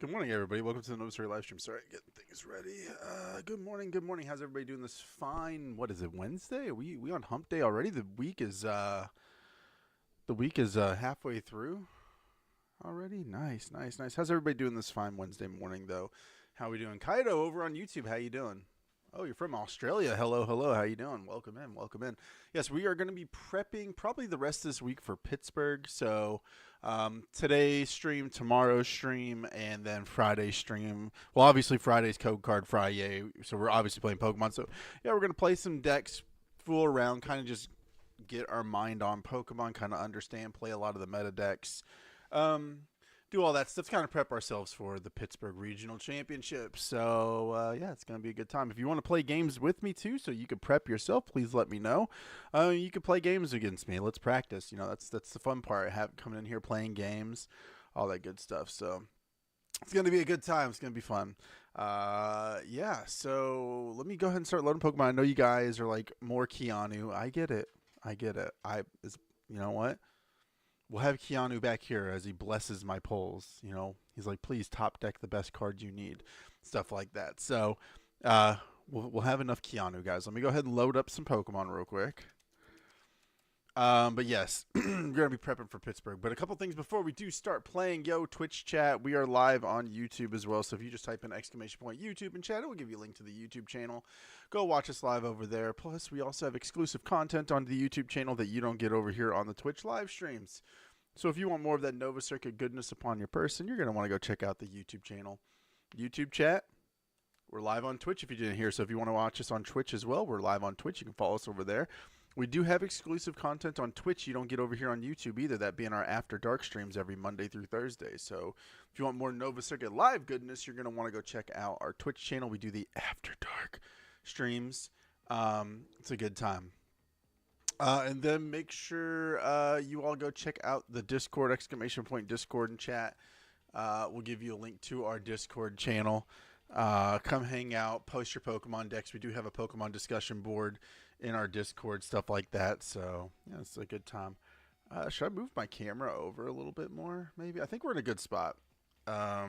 Good morning, everybody. Welcome to the Novacircuitentertainment live stream. Sorry, getting things ready. Good morning. Good morning. How's everybody doing this fine? What is it? Wednesday? Are we on Hump Day already? The week is halfway through already. Nice. How's everybody doing this fine Wednesday morning though? How we doing? Kaido over on YouTube. How you doing? Oh, you're from Australia. Hello. How you doing? Welcome in. Yes, we are going to be prepping probably the rest of this week for Pittsburgh. So today's stream, tomorrow's stream, and then Friday's stream. Well, obviously Friday's Code Card Friday, so we're obviously playing Pokemon. So yeah, we're going to play some decks, fool around, kind of just get our mind on Pokemon, kind of understand, play a lot of the meta decks. Do all that stuff, kind of prep ourselves for the Pittsburgh Regional Championship. So, yeah, it's going to be a good time. If you want to play games with me, too, so you can prep yourself, please let me know. You can play games against me. Let's practice. You know, that's the fun part, coming in here, playing games, all that good stuff. So, It's going to be a good time. It's going to be fun. Yeah, so let me go ahead and start loading Pokemon. I know you guys are like more Keanu. I get it. I get it. You know what? We'll have Keanu back here as he blesses my polls. You know, he's like, please top deck the best cards you need, stuff like that. So, we'll have enough Keanu, guys. Let me go ahead and load up some Pokemon real quick. But yes, we're gonna be prepping for Pittsburgh. But a couple things before we do start playing. Yo, Twitch chat, we are live on YouTube as well. So if you just type in !YouTube in chat, it will give you a link to the YouTube channel. Go watch us live over there. Plus, we also have exclusive content on the YouTube channel that you don't get over here on the Twitch live streams. So if you want more of that Nova Circuit goodness upon your person, you're gonna want to go check out the YouTube channel. YouTube chat. We're live on Twitch if you didn't hear. So if you want to watch us on Twitch as well, we're live on Twitch. You can follow us over there. We do have exclusive content on Twitch you don't get over here on YouTube either, that being our After Dark streams every Monday through Thursday. So if you want more Nova Circuit live goodness, you're going to want to go check out our Twitch channel. We do the After Dark streams. It's a good time. And then make sure you all go check out the Discord, Discord and chat. We'll give you a link to our Discord channel. Come hang out, post your Pokemon decks. We do have a Pokemon discussion board in our Discord, stuff like that. So yeah, it's a good time. Should I move my camera over a little bit more? Maybe. I think we're in a good spot. I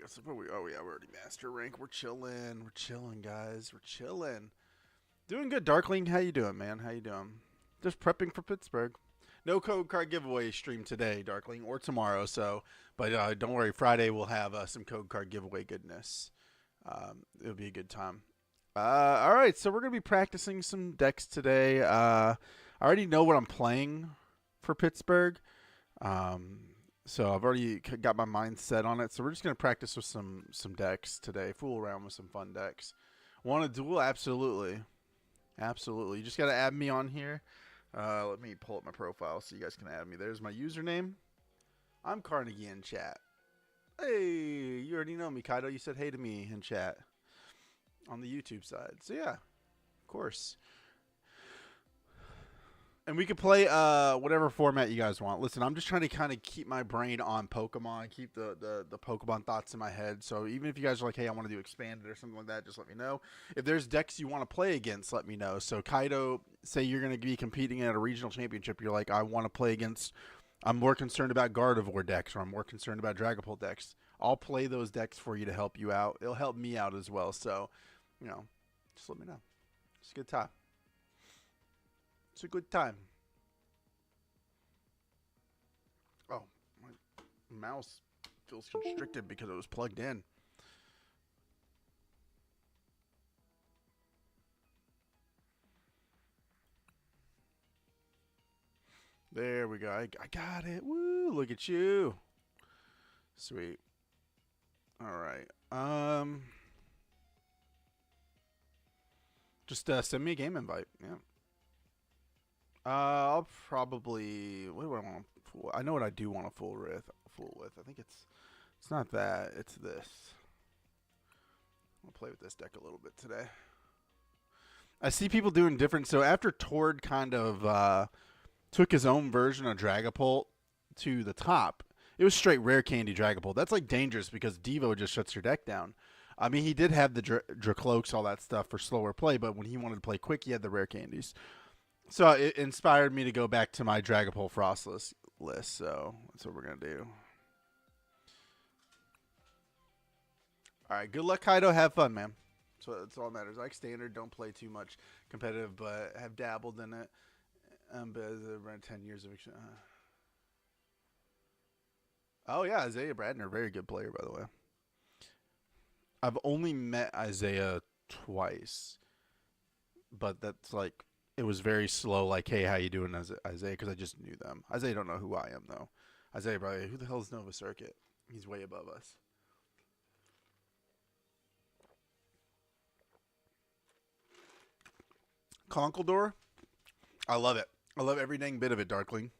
guess where we? Oh yeah, we're already master rank. We're chilling. We're chilling, guys. We're chilling. Doing good, Darkling. How you doing, man? How you doing? Just prepping for Pittsburgh. No code card giveaway stream today, Darkling, or tomorrow. So, but don't worry. Friday we'll have some code card giveaway goodness. It'll be a good time. All right, so we're going to be practicing some decks today. I already know what I'm playing for Pittsburgh. So I've already got my mind set on it. So we're just going to practice with some decks today. Fool around with some fun decks. Want a duel? Absolutely. Absolutely. You just got to add me on here. Let me pull up my profile so you guys can add me. There's my username. I'm Carnegie in chat. Hey, you already know me, Kaido. You said hey to me in chat on the YouTube side. So yeah, of course. And we could play whatever format you guys want. Listen, I'm just trying to kind of keep my brain on Pokemon, keep the Pokemon thoughts in my head. So even if you guys are like, hey, I want to do Expanded or something like that, just let me know. If there's decks you want to play against, let me know. So Kaido, say you're going to be competing at a regional championship. You're like, I want to play against, I'm more concerned about Gardevoir decks, or I'm more concerned about Dragapult decks. I'll play those decks for you to help you out. It'll help me out as well. So, you know, just let me know. It's a good time. It's a good time. Oh, my mouse feels constricted because it was plugged in. There we go. I got it. Woo, look at you. Sweet. All right. Just send me a game invite. Yeah. I'll probably. What do I want to fool? I know what I do want to fool with. I think it's not that. It's this. I'll play with this deck a little bit today. I see people doing different. So after Tord kind of took his own version of Dragapult to the top, it was straight rare candy Dragapult. That's like dangerous because Devo just shuts your deck down. I mean, he did have the Dracloaks, all that stuff for slower play, but when he wanted to play quick, he had the rare candies. So it inspired me to go back to my Dragapult Frostless list. So that's what we're going to do. All right. Good luck, Kaido. Have fun, man. So that's all that matters. I like Standard. Don't play too much competitive, but have dabbled in it. But around 10 years of experience. Oh, yeah. Isaiah Bradner. Very good player, by the way. I've only met Isaiah twice. But that's like, it was very slow. Like, hey, how you doing, Isaiah? Because I just knew them. Isaiah don't know who I am, though. Isaiah probably, who the hell is Nova Circuit? He's way above us. Conkeldurr? I love it. I love every dang bit of it, Darkling.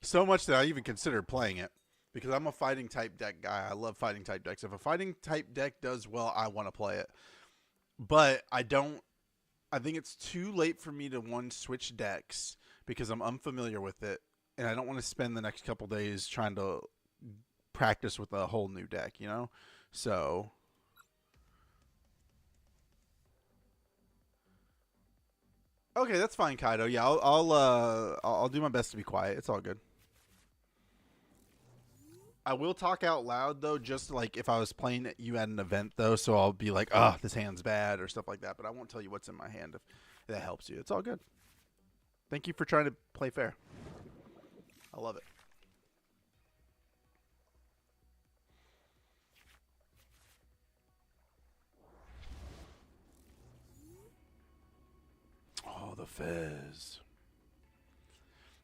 So much that I even considered playing it. Because I'm a fighting type deck guy. I love fighting type decks. If a fighting type deck does well, I want to play it. But I don't. I think it's too late for me to switch decks because I'm unfamiliar with it. And I don't want to spend the next couple days trying to practice with a whole new deck, you know? So okay, that's fine, Kaido. Yeah, I'll do my best to be quiet. It's all good. I will talk out loud though, just like if I was playing you at an event though, so I'll be like, "Oh, this hand's bad" or stuff like that. But I won't tell you what's in my hand if that helps you. It's all good. Thank you for trying to play fair. I love it. Oh, the Fizz.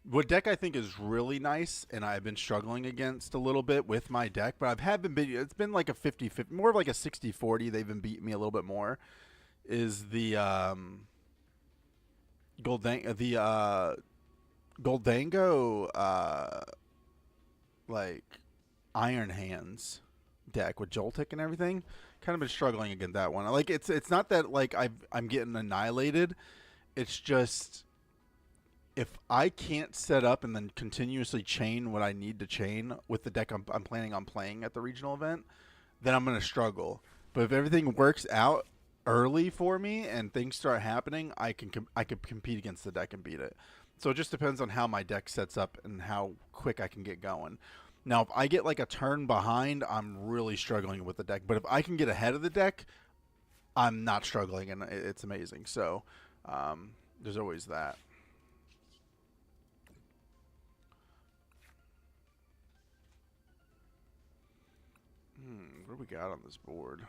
What deck I think is really nice, and I've been struggling against a little bit with my deck, but it's been like a 50-50, more of like a 60-40. They've been beating me a little bit more. Is the Goldango like Iron Hands deck with Joltik and everything. Kind of been struggling against that one. Like it's not that like I'm getting annihilated. It's just if I can't set up and then continuously chain what I need to chain with the deck I'm planning on playing at the regional event, then I'm going to struggle. But if everything works out early for me and things start happening, I can compete against the deck and beat it. So it just depends on how my deck sets up and how quick I can get going. Now, if I get like a turn behind, I'm really struggling with the deck. But if I can get ahead of the deck, I'm not struggling, and it's amazing. So there's always that. What do we got on this board?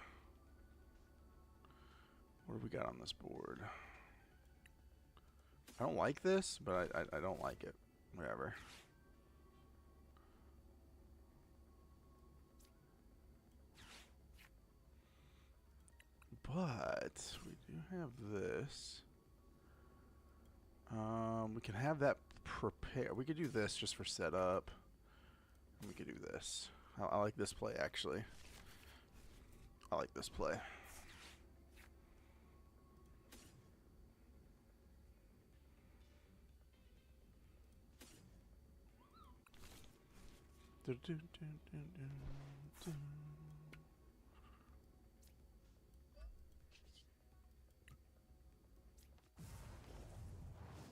What do we got on this board? I don't like this, but I don't like it. Whatever. But we do have this. We can have that prepare. We could do this just for setup. And we could do this. I like this play, actually. I like this play.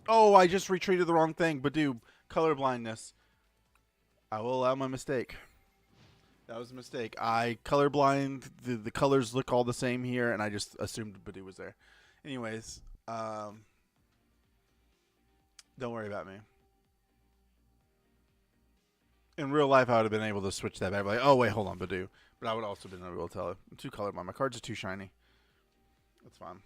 Oh, I just retreated the wrong thing. Badoo, color blindness. I will allow my mistake. That was a mistake. I colorblind. The colors look all the same here, and I just assumed Badoo was there. Anyways, don't worry about me. In real life, I would have been able to switch that back. Like, oh, wait, hold on, Badoo. But I would also have been able to tell it. I'm too colorblind. My cards are too shiny. That's fine.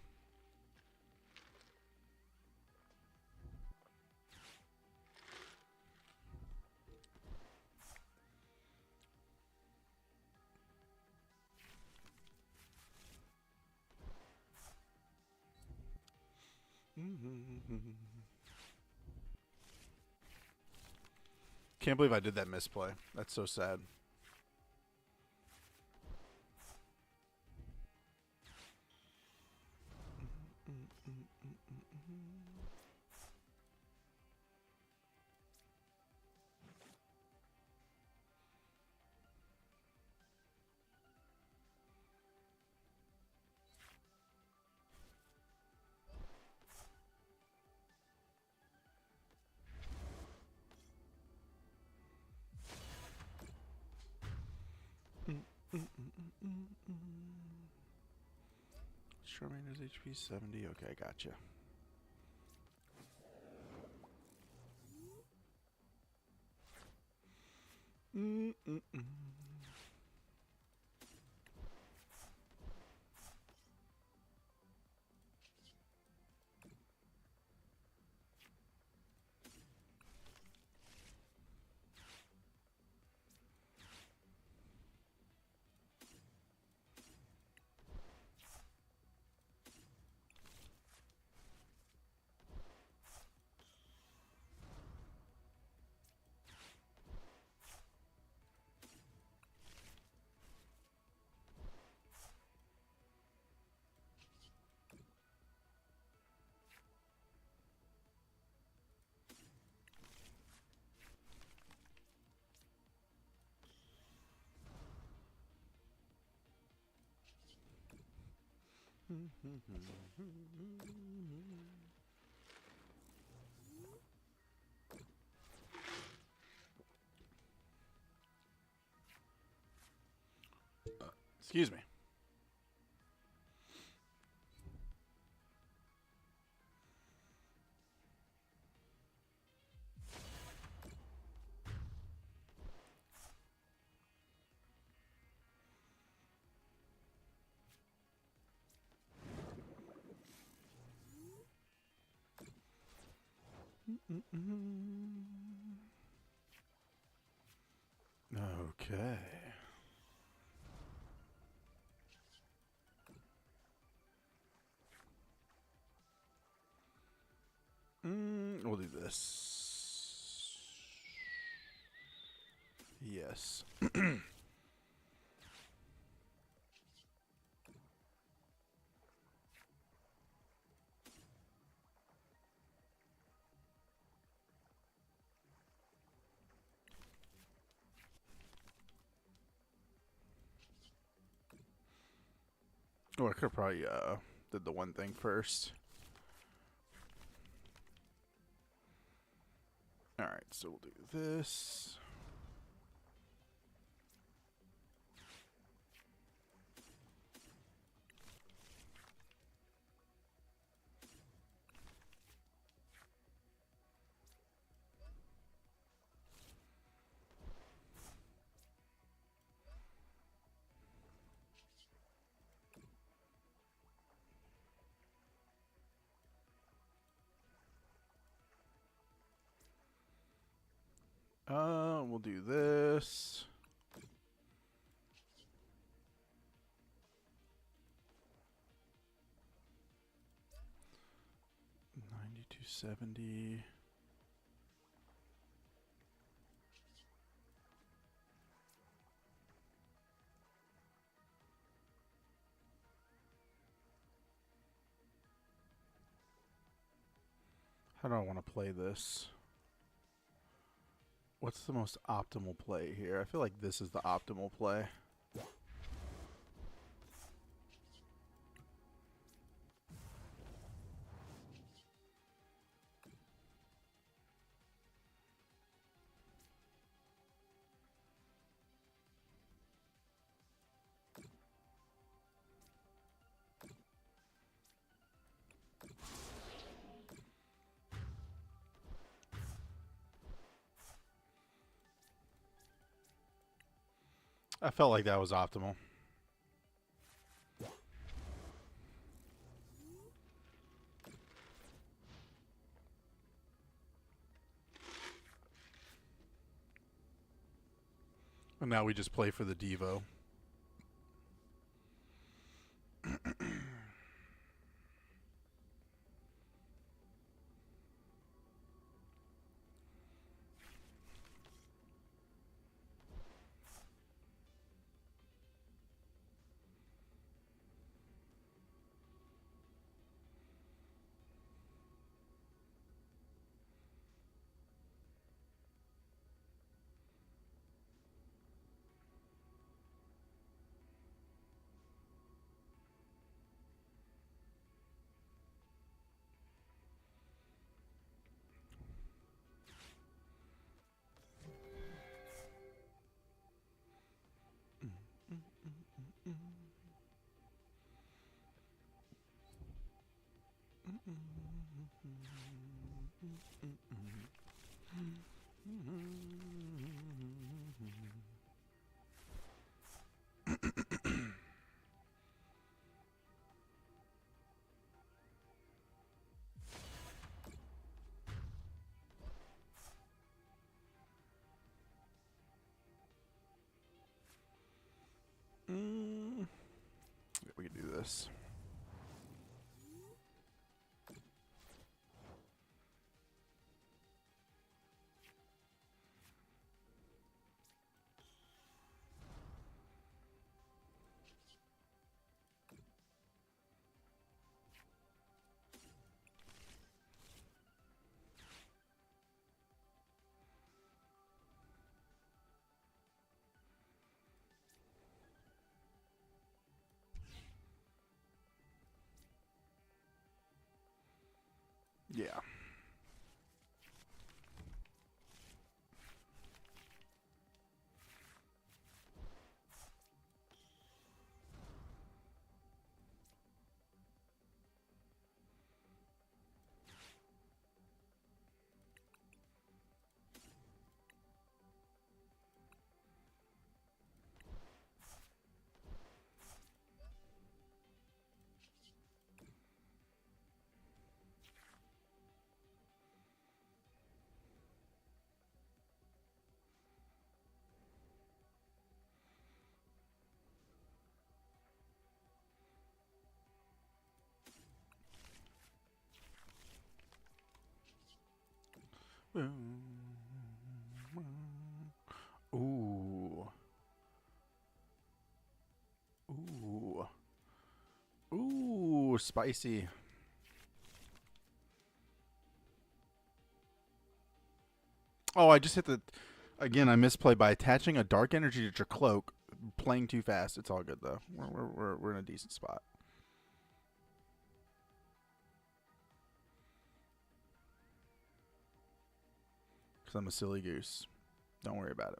Can't believe I did that misplay. That's so sad. Charmander's HP 70. Okay, gotcha. Excuse me. Okay. We'll do this. Yes. Oh, I could have probably did the one thing first. Alright, so we'll do this. We'll do this. $92.70. How do I want to play this? What's the most optimal play here? I feel like this is the optimal play. I felt like that was optimal. And now we just play for the Devo. We can do this. Yeah. Ooh. Ooh. Ooh, spicy. Oh, I just hit the... Again, I misplayed by attaching a dark energy to your cloak. Playing too fast. It's all good, though. We're in a decent spot. Because I'm a silly goose. Don't worry about it.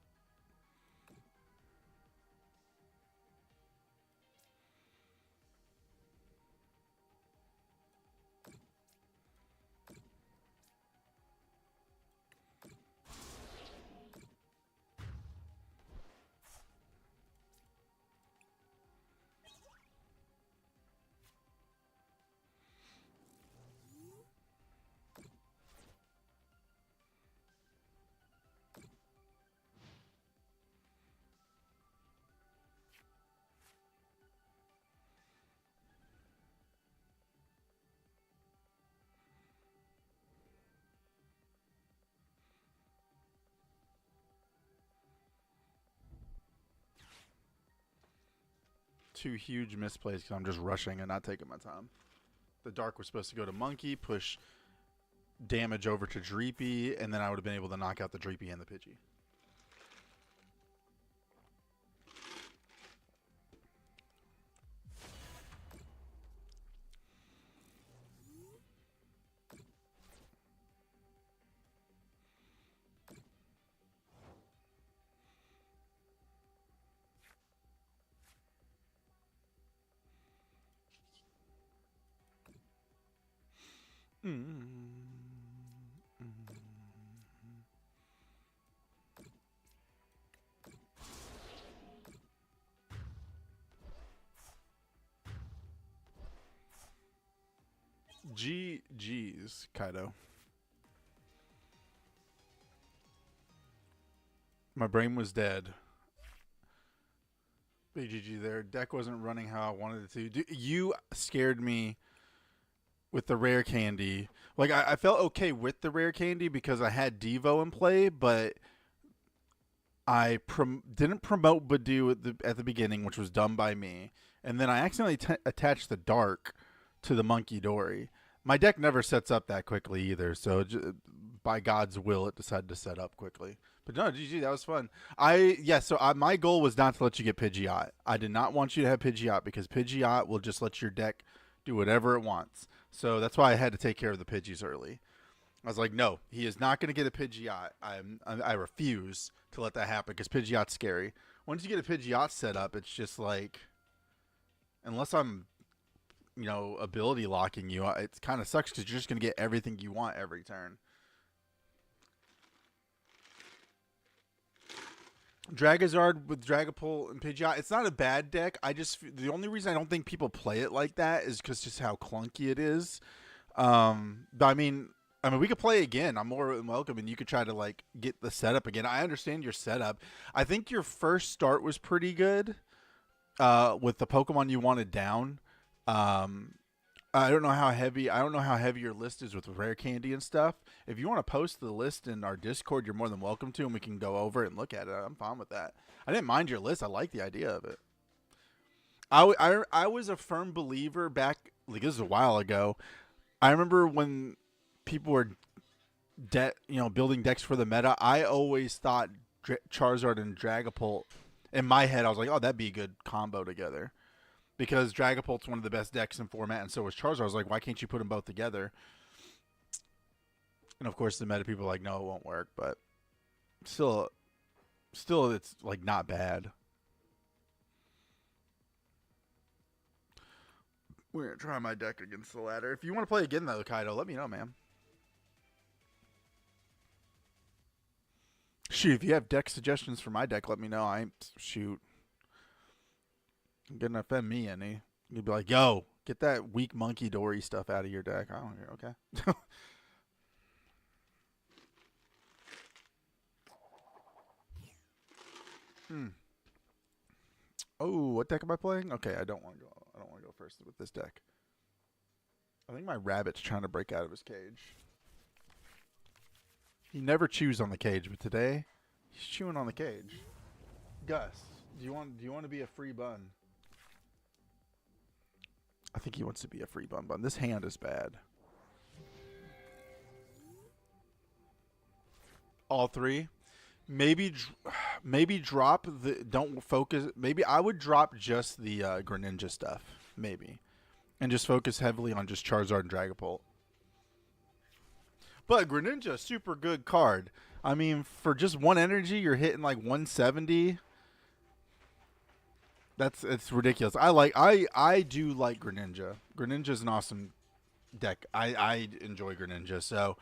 Two huge misplays because I'm just rushing and not taking my time. The dark was supposed to go to Monkey, push damage over to Dreepy, and then I would have been able to knock out the Dreepy and the Pidgey. GG's, Kaido. My brain was dead. BGG there. Deck wasn't running how I wanted it to. You scared me with the rare candy. Like, I felt okay with the rare candy because I had Devo in play, but I didn't promote Badoo at the beginning, which was done by me. And then I accidentally attached the Dark to the Monkey Dory. My deck never sets up that quickly either, so by God's will, it decided to set up quickly. But no, GG, that was fun. My goal was not to let you get Pidgeot. I did not want you to have Pidgeot because Pidgeot will just let your deck do whatever it wants. So that's why I had to take care of the Pidgeys early. I was like, no, he is not going to get a Pidgeot. I refuse to let that happen because Pidgeot's scary. Once you get a Pidgeot set up, it's just like, unless I'm, ability locking you, it kind of sucks because you're just going to get everything you want every turn. Dragazard with Dragapult and Pidgeot, it's not a bad deck. The only reason I don't think people play it like that is because just how clunky it is. But I mean, we could play again. I'm more than welcome, and you could try to get the setup again. I understand your setup. I think your first start was pretty good with the Pokemon you wanted down. I don't know how heavy your list is with rare candy and stuff. If you want to post the list in our Discord, you're more than welcome to, and we can go over it and look at it. I'm fine with that. I didn't mind your list. I like the idea of it. I was a firm believer back, this is a while ago. I remember when people were building decks for the meta, I always thought Charizard and Dragapult, in my head, I was like, oh, that'd be a good combo together. Because Dragapult's one of the best decks in format, and so is Charizard. I was like, why can't you put them both together? And of course, the meta people are like, no, it won't work, but still, it's like not bad. We're gonna try my deck against the ladder. If you want to play again though, Kaido, let me know, man. Shoot, if you have deck suggestions for my deck, let me know. Shoot. Good enough at me, any. You'd be like, yo, get that weak monkey Dory stuff out of your deck. I don't care, okay? Oh, what deck am I playing? Okay, I don't want to go first with this deck. I think my rabbit's trying to break out of his cage. He never chews on the cage, but today he's chewing on the cage. Gus, do you want to be a free bun? I think he wants to be a free bun. This hand is bad. All three? Maybe drop the... Don't focus... Maybe I would drop just the Greninja stuff. Maybe. And just focus heavily on just Charizard and Dragapult. But Greninja, super good card. I mean, for just one energy, you're hitting like 170. It's ridiculous. I do like Greninja. Greninja's an awesome deck. I enjoy Greninja, so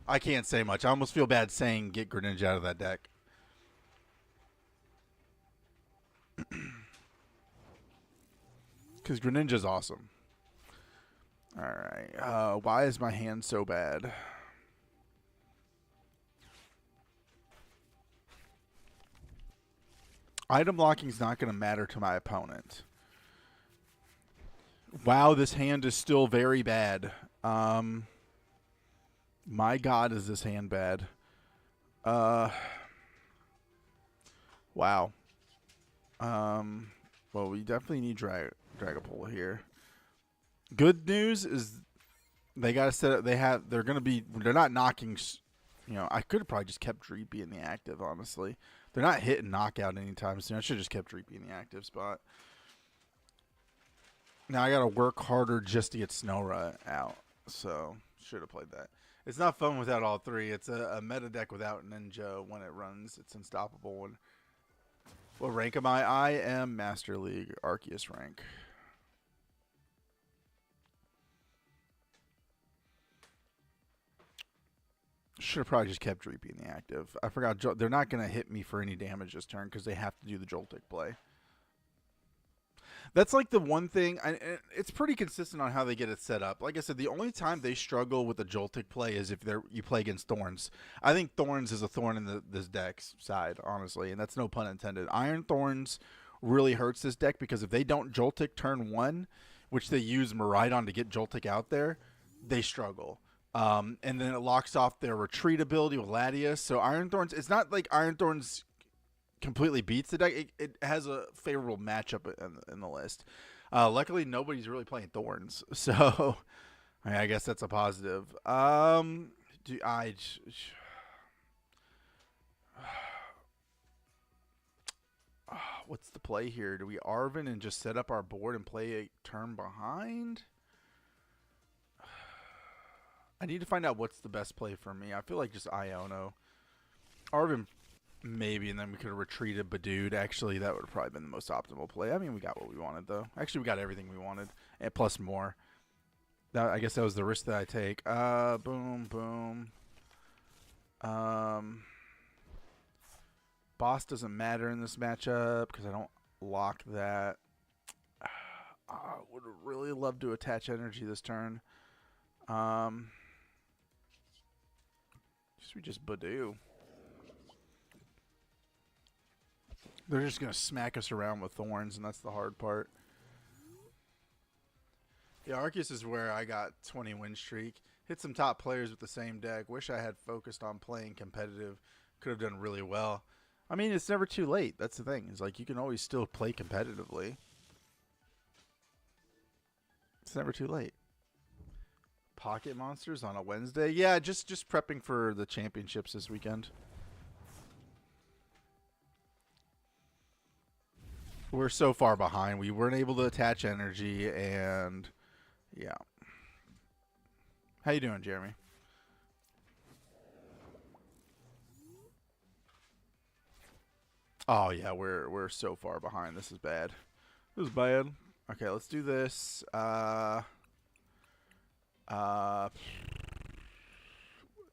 I can't say much. I almost feel bad saying get Greninja out of that deck. Because Greninja's awesome. Alright. Why is my hand so bad? Item blocking is not going to matter to my opponent. Wow, this hand is still very bad. My God, is this hand bad? Wow. Well, we definitely need Dragapult here. Good news is they got to set up. They're not knocking. You know, I could have probably just kept Dreepy in the active, honestly. They're not hitting knockout anytime soon. I should have just kept Dreepy in the active spot. Now I got to work harder just to get Snorunt out. So, should have played that. It's not fun without all three. It's a meta deck without Ninja when it runs. It's unstoppable. What rank am I? I am Master League Arceus rank. Should have probably just kept Dreepy in the active. I forgot. They're not going to hit me for any damage this turn because they have to do the Joltik play. That's like the one thing. It's pretty consistent on how they get it set up. Like I said, the only time they struggle with the Joltik play is if you play against Thorns. I think Thorns is a thorn in this deck's side, honestly, and that's no pun intended. Iron Thorns really hurts this deck because if they don't Joltik turn 1, which they use Miraidon to get Joltik out there, they struggle. And then it locks off their retreat ability with Latias. So Iron Thorns, it's not like Iron Thorns completely beats the deck. It has a favorable matchup in the list. Luckily, nobody's really playing Thorns. So I guess that's a positive. What's the play here? Do we Arven and just set up our board and play a turn behind? I need to find out what's the best play for me. I feel like just Iono. Arven, maybe, and then we could have retreated Badooed. Actually, that would have probably been the most optimal play. I mean, we got what we wanted, though. Actually, we got everything we wanted, and plus more. I guess that was the risk that I take. Boom, boom. Boss doesn't matter in this matchup because I don't lock that. I would really love to attach energy this turn. We just Badoo. They're just going to smack us around with Thorns, and that's the hard part. Yeah, Arceus is where I got 20 win streak. Hit some top players with the same deck. Wish I had focused on playing competitive. Could have done really well. I mean, it's never too late. That's the thing. It's like you can always still play competitively. It's never too late. Pocket monsters on a Wednesday? Yeah, just prepping for the championships this weekend. We're so far behind. We weren't able to attach energy, and yeah. How you doing, Jeremy? Oh yeah, we're so far behind. This is bad. This is bad. Okay, let's do this. Uh,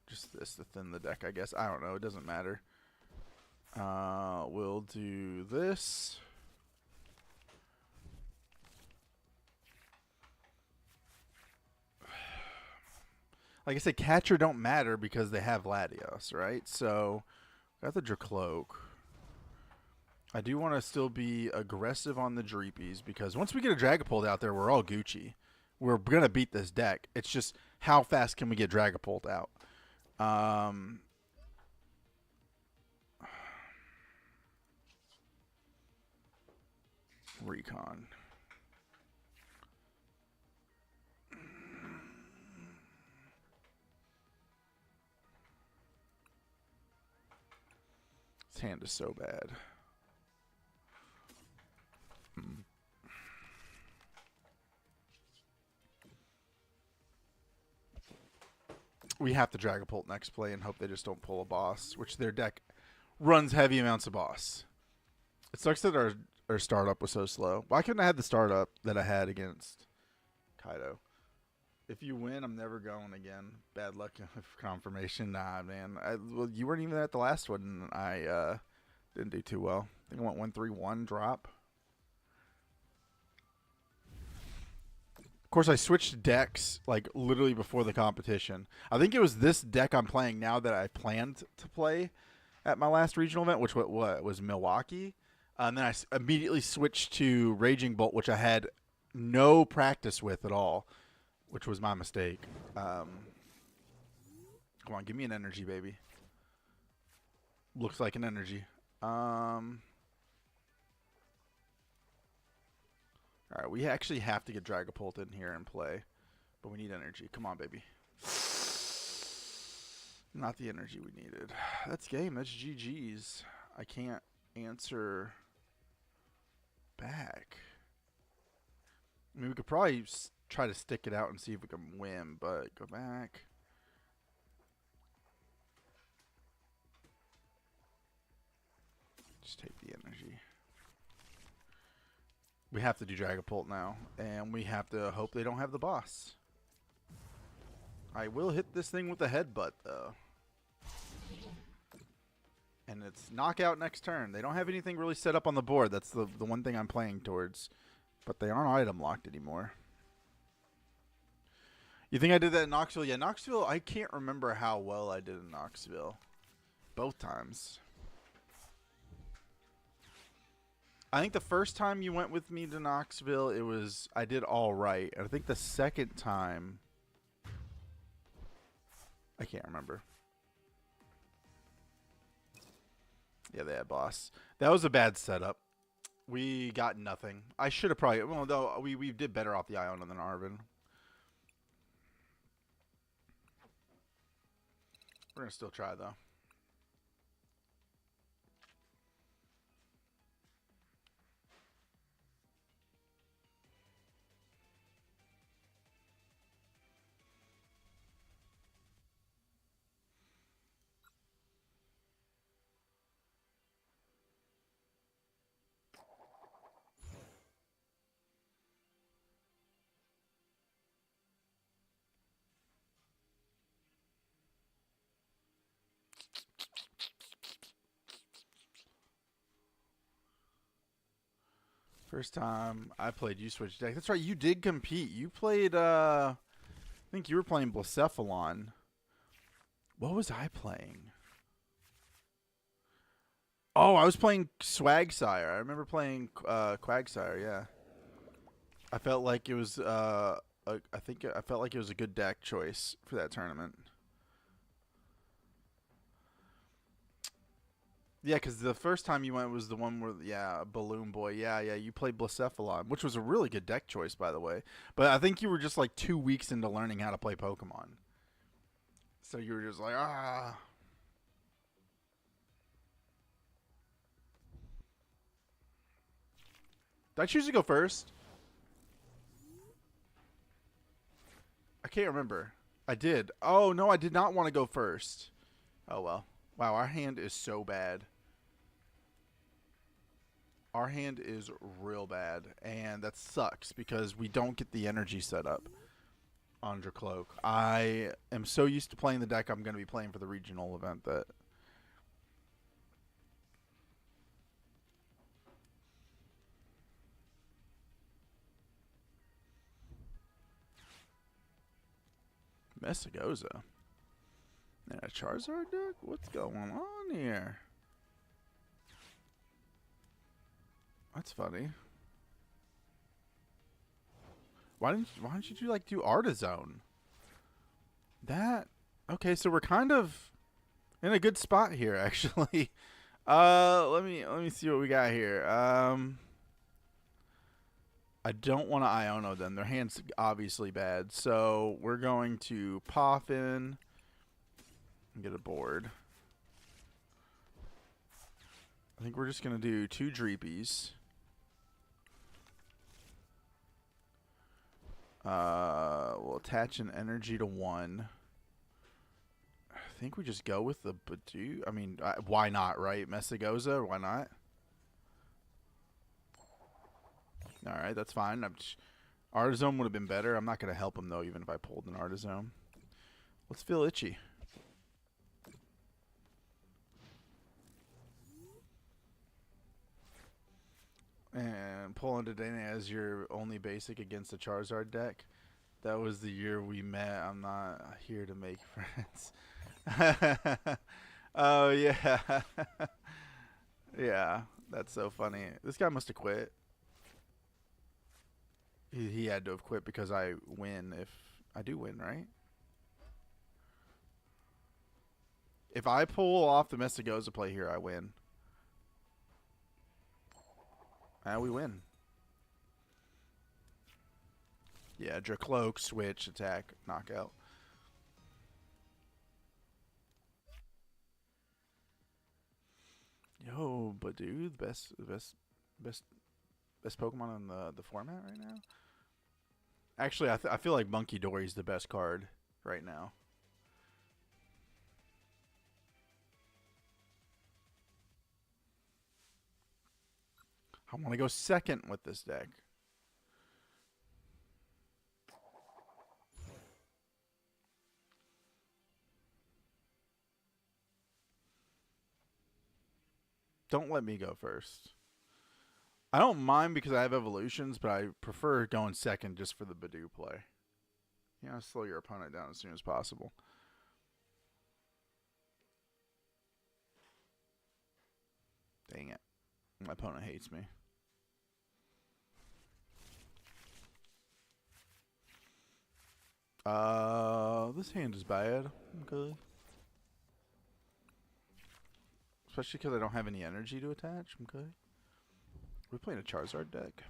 just this to thin the deck, I guess. I don't know. It doesn't matter. We'll do this. Like I said, catcher don't matter because they have Latios, right? So, got the Dracloak. I do want to still be aggressive on the Dreepies because once we get a Dragapult out there, we're all Gucci. We're going to beat this deck. It's just how fast can we get Dragapult out? Recon. This hand is so bad. We have to Dragapult next play and hope they just don't pull a boss, which their deck runs heavy amounts of boss. It sucks that our startup was so slow. Why couldn't I have the startup that I had against Kaido? If you win, I'm never going again. Bad luck confirmation. Nah, man. Well, you weren't even at the last one. I didn't do too well. I think I went 1-3-1 drop. Of course, I switched decks like literally before the competition. I think it was this deck I'm playing now that I planned to play at my last regional event, which what was Milwaukee. And then I immediately switched to Raging Bolt, which I had no practice with at all, which was my mistake. Come on, give me an energy, baby. Looks like an energy. All right, we actually have to get Dragapult in here and play, but we need energy. Come on, baby. Not the energy we needed. That's game. That's GG's. I can't answer back. I mean, we could probably try to stick it out and see if we can win, but go back. Just take the energy. We have to do Dragapult now, and we have to hope they don't have the boss. I will hit this thing with a headbutt, though. And it's knockout next turn. They don't have anything really set up on the board. That's the one thing I'm playing towards. But they aren't item locked anymore. You think I did that in Knoxville? Yeah, Knoxville, I can't remember how well I did in Knoxville. Both times. I think the first time you went with me to Knoxville, I did all right. And I think the second time, I can't remember. Yeah, they had boss. That was a bad setup. We got nothing. I should have probably, well, though we did better off the Iona than Arvin. We're gonna still try though. First time I played, you switched deck. That's right, you did compete. You played, I think you were playing Blacephalon. What was I playing? Oh, I was playing Swagsire. I remember playing Quagsire, yeah. I felt like it was, I felt like it was a good deck choice for that tournament. Yeah, because the first time you went was the one where, yeah, Balloon Boy. Yeah, you played Blacephalon, which was a really good deck choice, by the way. But I think you were just like 2 weeks into learning how to play Pokemon. So you were just like, ah. Did I choose to go first? I can't remember. I did. Oh, no, I did not want to go first. Oh, well. Wow, our hand is so bad. Our hand is real bad, and that sucks because we don't get the energy set up on Dracloak. I am so used to playing the deck I'm going to be playing for the regional event that... Messagoza. And a Charizard deck? What's going on here? That's funny. Why don't you like do Artizone? That okay, so we're kind of in a good spot here actually. Let me see what we got here. I don't want to Iono them. Their hand's obviously bad. So we're going to pop in and get a board. I think we're just going to do 2 Dreepies. We'll attach an energy to 1. I think we just go with the Badoo. I mean, why not, right? Messagoza, why not? Alright, that's fine. Artizome would have been better. I'm not going to help him, though, even if I pulled an Artizome. Let's feel itchy. And pull into Dana as your only basic against a Charizard deck. That was the year we met. I'm not here to make friends. Oh, yeah. Yeah, that's so funny. This guy must have quit. He had to have quit because I win if I do win, right? If I pull off the Messagoza play here, I win. And we win. Yeah, Dracloak, switch, attack, knockout. Yo, but dude, best Pokemon in the format right now. Actually, I feel like Monkey Dory's the best card right now. I want to go second with this deck. Don't let me go first. I don't mind because I have evolutions, but I prefer going second just for the Badoo play. You know, slow your opponent down as soon as possible. Dang it. My opponent hates me. This hand is bad. Okay. Especially because I don't have any energy to attach. Okay. We're playing a Charizard deck.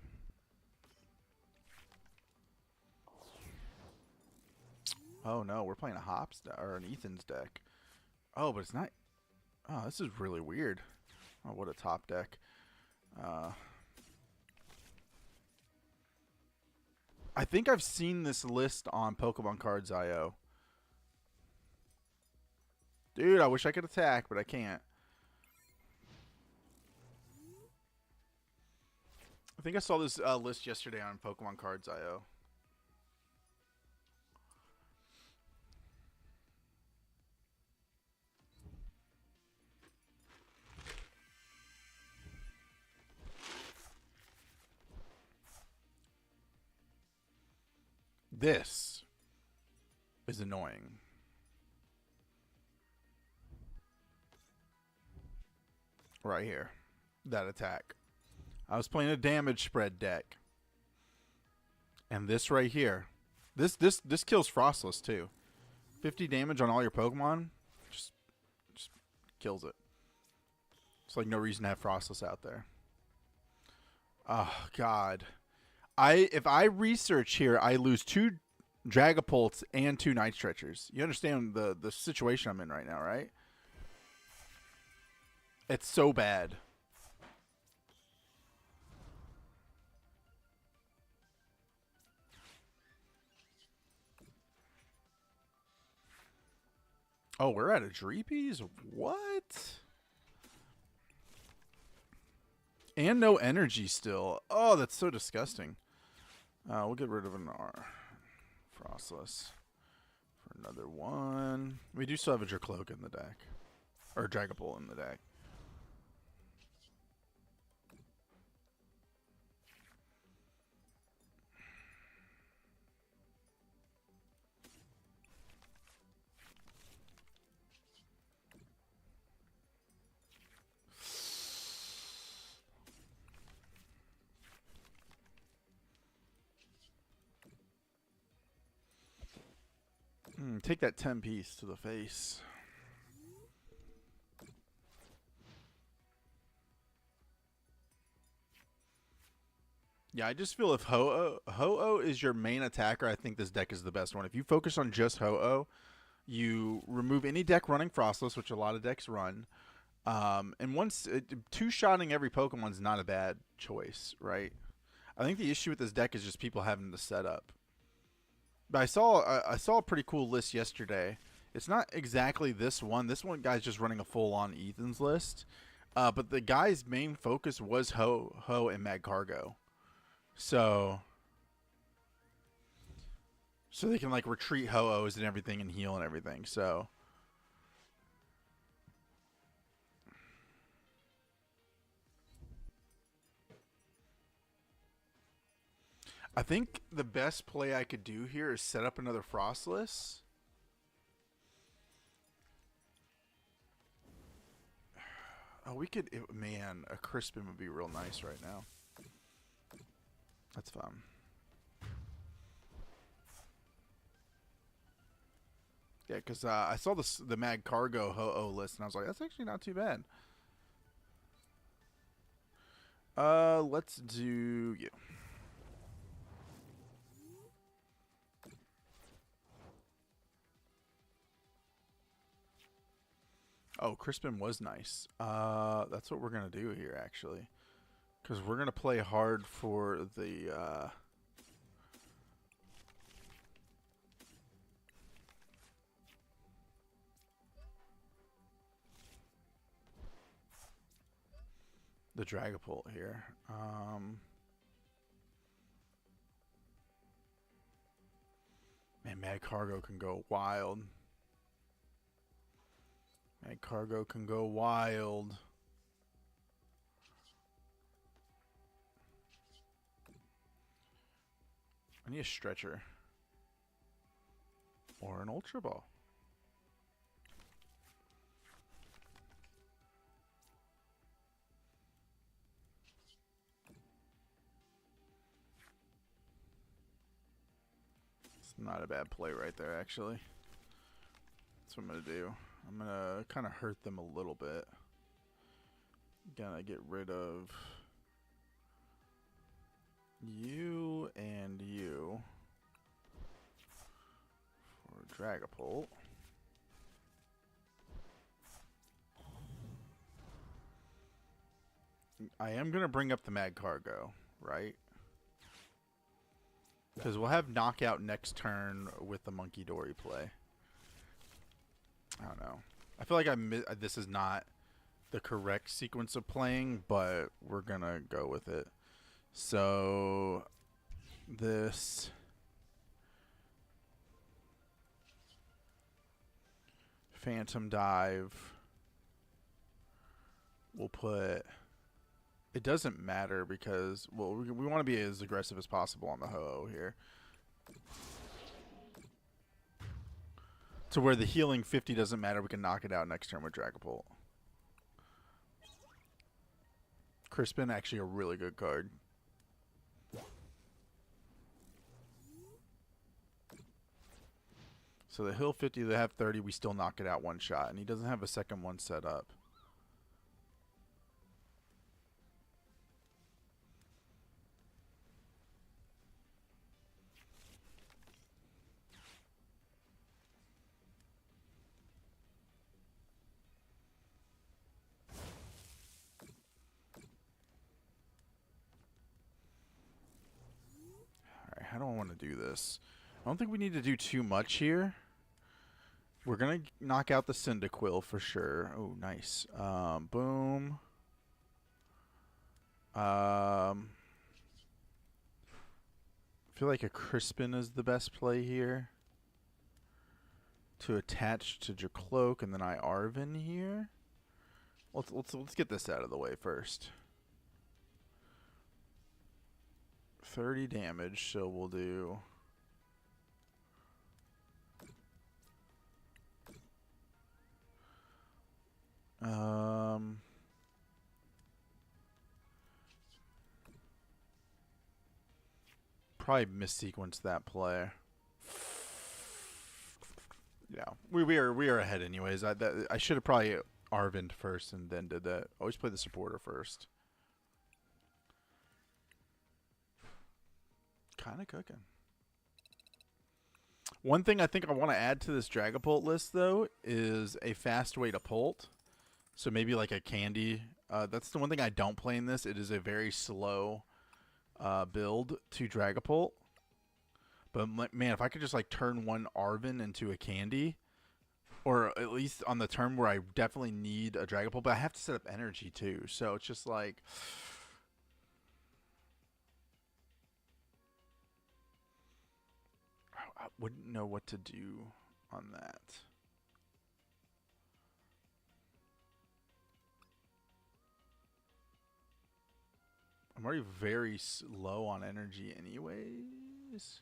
Oh no, we're playing a Hops or an Ethan's deck. Oh, but it's not. Oh, this is really weird. Oh, what a top deck. I think I've seen this list on Pokemon Cards IO. Dude, I wish I could attack, but I can't. I think I saw this list yesterday on Pokemon Cards IO. This is annoying. Right here. That attack. I was playing a damage spread deck. And this right here. This kills Frostless too. 50 damage on all your Pokemon. Just kills it. It's like no reason to have Frostless out there. Oh god. If I research here, I lose 2 Dragapults and 2 Night Stretchers. You understand the situation I'm in right now, right? It's so bad. Oh, we're at a Dreepies? What? And no energy still. Oh, that's so disgusting. We'll get rid of an R. Frostless. For another one. We do still have a Dracloak in the deck. Or Dragapult in the deck. Take that 10 piece to the face. Yeah, I just feel if Ho-Oh is your main attacker, I think this deck is the best one. If you focus on just Ho-Oh, you remove any deck running Frostless, which a lot of decks run. And once two-shotting every Pokemon is not a bad choice, right? I think the issue with this deck is just people having the setup. But I saw a pretty cool list yesterday. It's not exactly this one. This one guy's just running a full-on Ethan's list. But the guy's main focus was Ho and Magcargo. So they can like retreat Ho-Ohs and everything and heal and everything. So I think the best play I could do here is set up another Frostless. Oh, we could... man, a Crispin would be real nice right now. That's fun. Yeah, because I saw the Magcargo Ho-Oh list, and I was like, that's actually not too bad. Let's do you. Oh, Crispin was nice. That's what we're going to do here, actually. Because we're going to play hard for the... the Dragapult here. Man, Magcargo can go wild. Magcargo can go wild. I need a Stretcher. Or an Ultra Ball. It's not a bad play right there, actually. That's what I'm going to do. I'm going to kind of hurt them a little bit. Gonna get rid of you and you for Dragapult. I am going to bring up the Magcargo, right? Because we'll have Knockout next turn with the Monkey Dory play. I don't know. I feel like this is not the correct sequence of playing, but we're going to go with it. So, this... Phantom Dive. We'll put... It doesn't matter because, well, we want to be as aggressive as possible on the Ho-Oh here. To where the healing 50 doesn't matter, we can knock it out next turn with Dragapult. Crispin, actually a really good card. So the heal 50, they have 30, we still knock it out one shot. And he doesn't have a second one set up. How do I want to do this? I don't think we need to do too much here. We're going to knock out the Cyndaquil for sure. Oh, nice. Boom. I feel like a Crispin is the best play here. To attach to your cloak, and then I Arvin here. Let's get this out of the way first. 30 damage, so we'll do. Probably missequence that play. Yeah, we are ahead anyways. I should have probably Arvined first and then did that. Always play the supporter first. Kind of cooking. One thing I think I want to add to this Dragapult list though is a fast way to pult. So maybe like a candy. That's the one thing I don't play in this. It is a very slow build to Dragapult. But man, if I could just like turn one Arvin into a candy, or at least on the turn where I definitely need a Dragapult, but I have to set up energy too. So it's just like, I wouldn't know what to do on that. I'm already very low on energy anyways.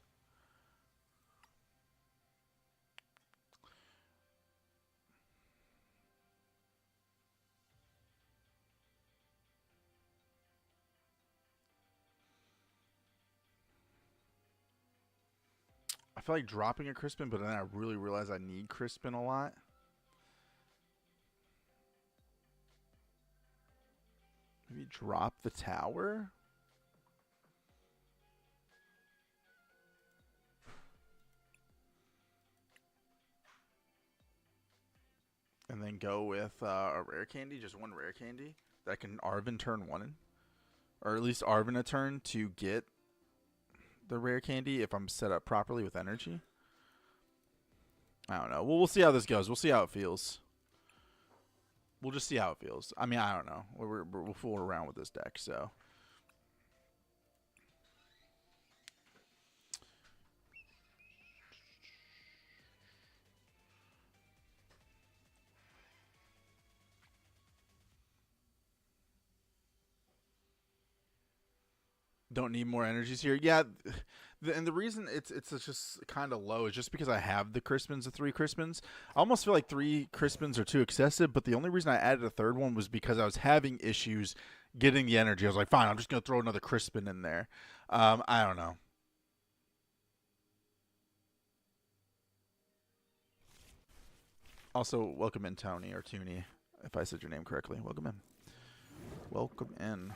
I feel like dropping a Crispin, but then I really realize I need Crispin a lot. Maybe drop the tower? And then go with a rare candy, just one rare candy that can Arvin turn one in. Or at least Arvin a turn to get the rare candy if I'm set up properly with energy. I don't know. Well, we'll see how this goes. We'll see how it feels. We'll just see how it feels. I mean, I don't know. We'll fool around with this deck, so. Don't need more energies here. Yeah, and the reason it's just kind of low is just because I have the Crispins, the 3 Crispins. I almost feel like 3 Crispins are too excessive, but the only reason I added a third one was because I was having issues getting the energy. I was like, fine, I'm just going to throw another Crispin in there. I don't know. Also, welcome in, Tony, or Tooney, if I said your name correctly. Welcome in. Welcome in.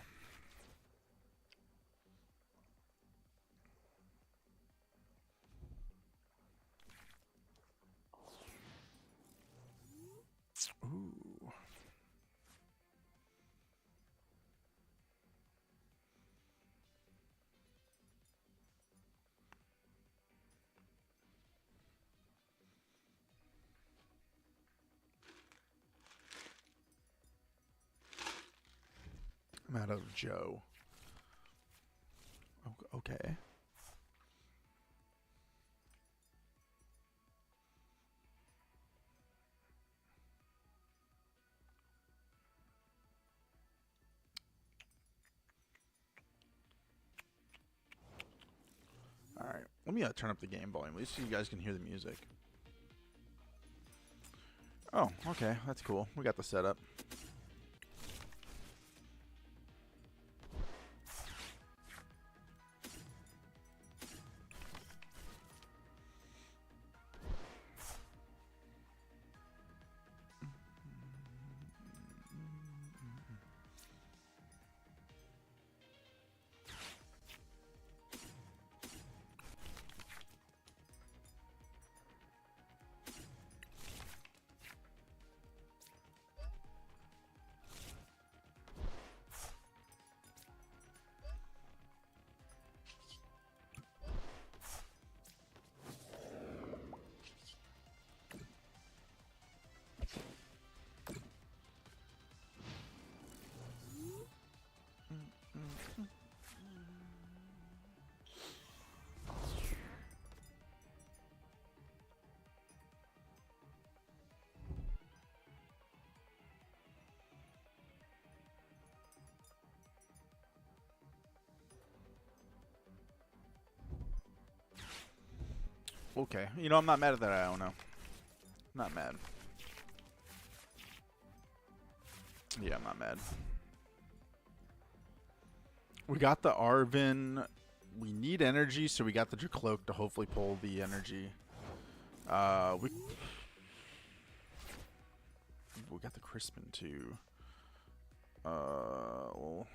Ooh. I'm out of Joe. Okay. All right. Let me turn up the game volume, at least so you guys can hear the music. Oh, okay. That's cool. We got the setup. Okay. You know, I'm not mad at that, I don't know. Not mad. Yeah, I'm not mad. We got the Arvin. We need energy, so we got the Dracloak to hopefully pull the energy. We got the Crispin too. We'll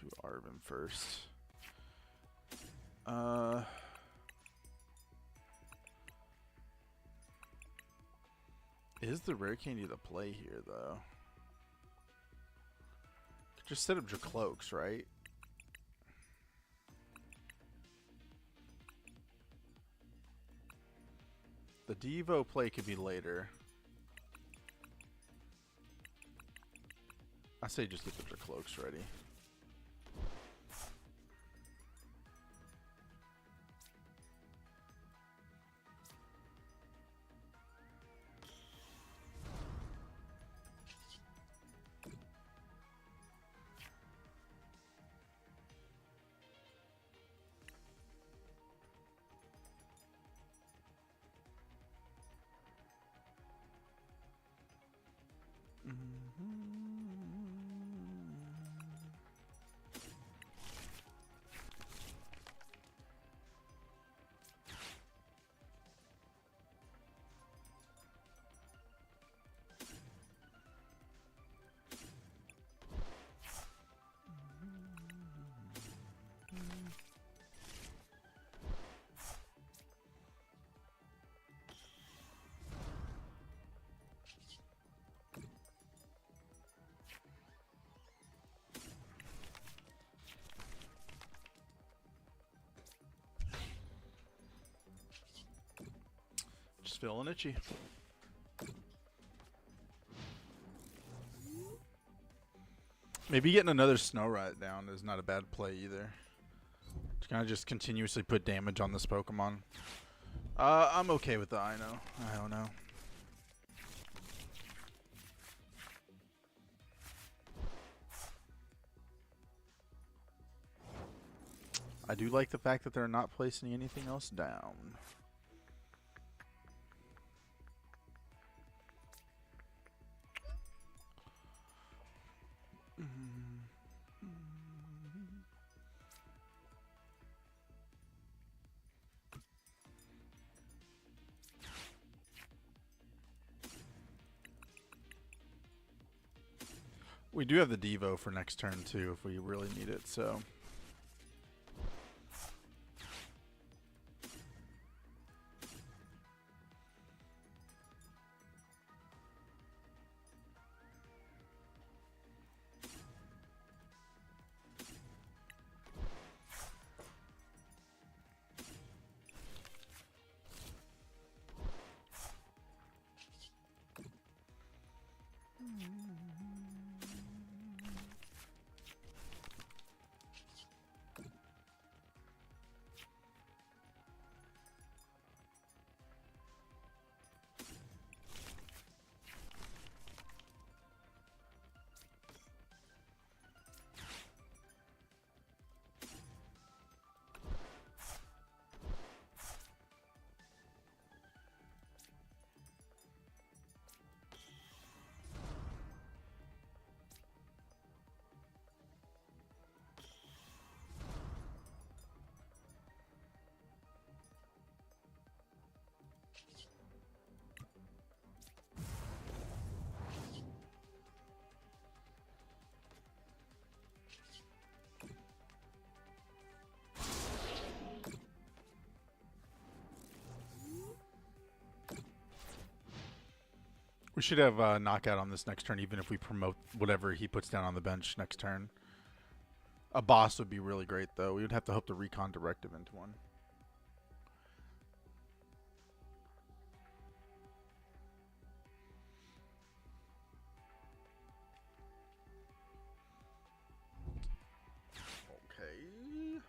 do Arvin first. Is the rare candy the play here though? Just set up Dracloaks, right? The Devo play could be later. I say just get the Dracloaks ready. Just feeling itchy. Maybe getting another Snow Rat down is not a bad play either. To kind of just continuously put damage on this Pokemon. I'm okay with the I don't know. I do like the fact that they're not placing anything else down. We do have the Devo for next turn too if we really need it, so. We should have knockout on this next turn, even if we promote whatever he puts down on the bench next turn. A boss would be really great, though. We would have to hope to recon directive into one. Okay.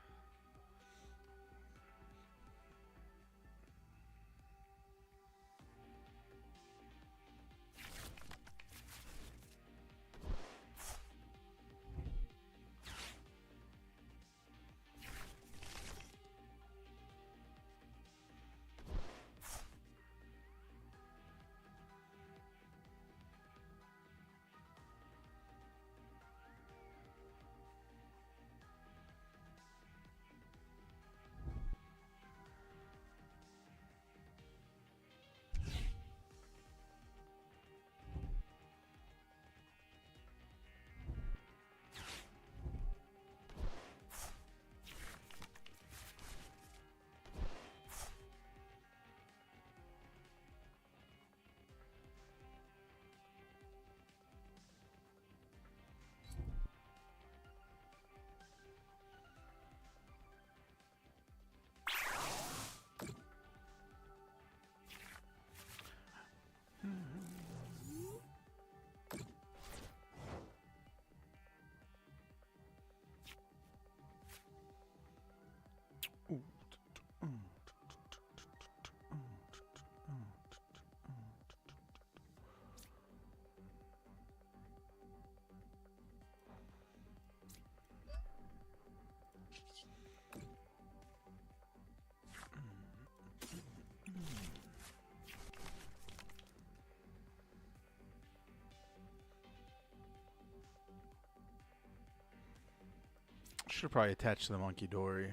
Should probably attach to the monkey dory.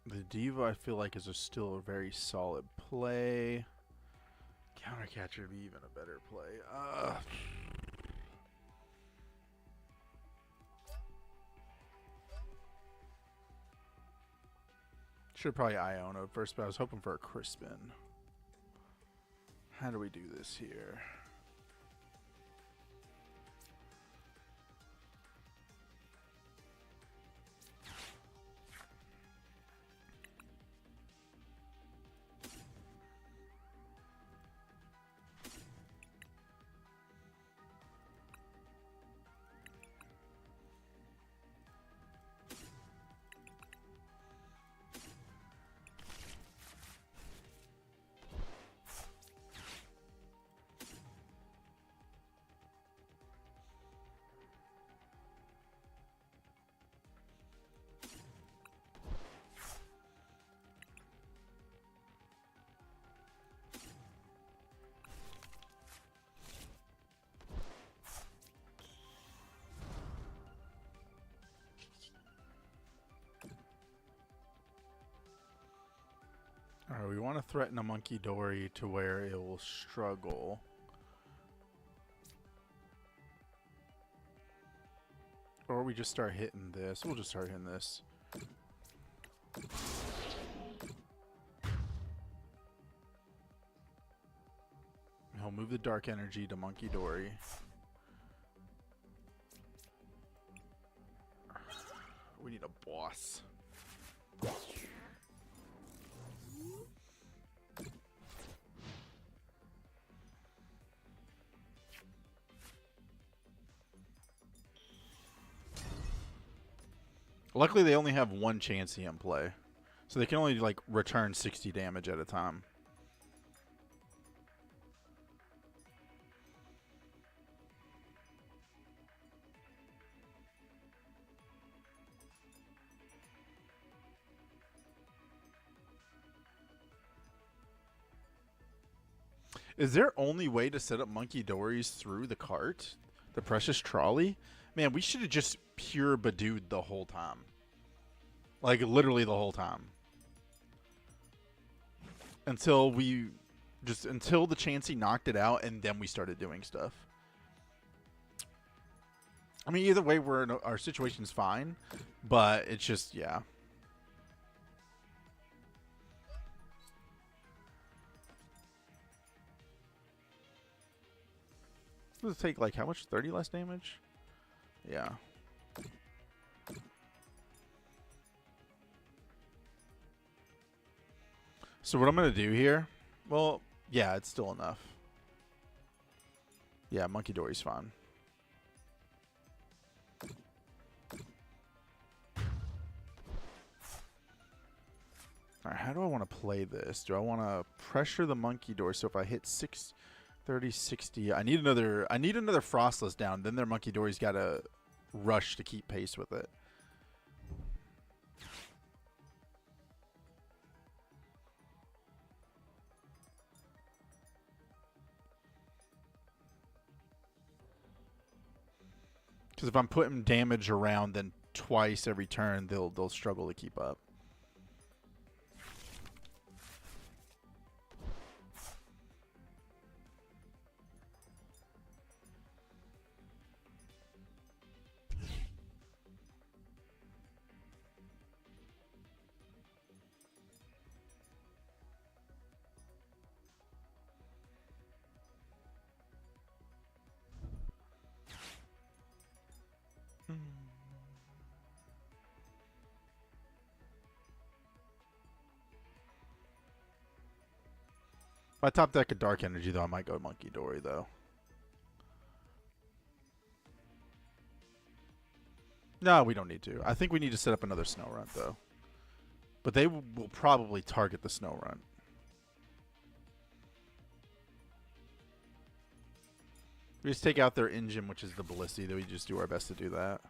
The diva I feel like is still a very solid play. Countercatcher would be even a better play. Should probably Iona first, but I was hoping for a Crispin. How do we do this here? Alright, we want to threaten a monkey dory to where it will struggle. Or we just start hitting this. We'll just start hitting this. He'll move the dark energy to monkey dory. We need a boss. Luckily, they only have one Chansey in play. So they can only, like, return 60 damage at a time. Is there only way to set up monkey dories through the cart? The precious trolley? Man, we should have just pure Badooed the whole time. Like, literally the whole time. Until the Chansey knocked it out, and then we started doing stuff. I mean, either way, our situation's fine. But it's just, yeah. Does it take, like, how much? 30 less damage? Yeah. So what I'm going to do here... Well, yeah, it's still enough. Yeah, monkey dory's fine. Alright, how do I want to play this? Do I want to pressure the monkey dory? So if I hit 30, 60... I need another Frostless down. Then their monkey dory's got to rush to keep pace with it. Because if I'm putting damage around, then twice every turn, they'll struggle to keep up. If I top deck a Dark Energy, though, I might go Monkey Dory, though. No, we don't need to. I think we need to set up another Snow Run, though. But they will probably target the Snow Run. We just take out their engine, which is the Ballisty, though we just do our best to do that.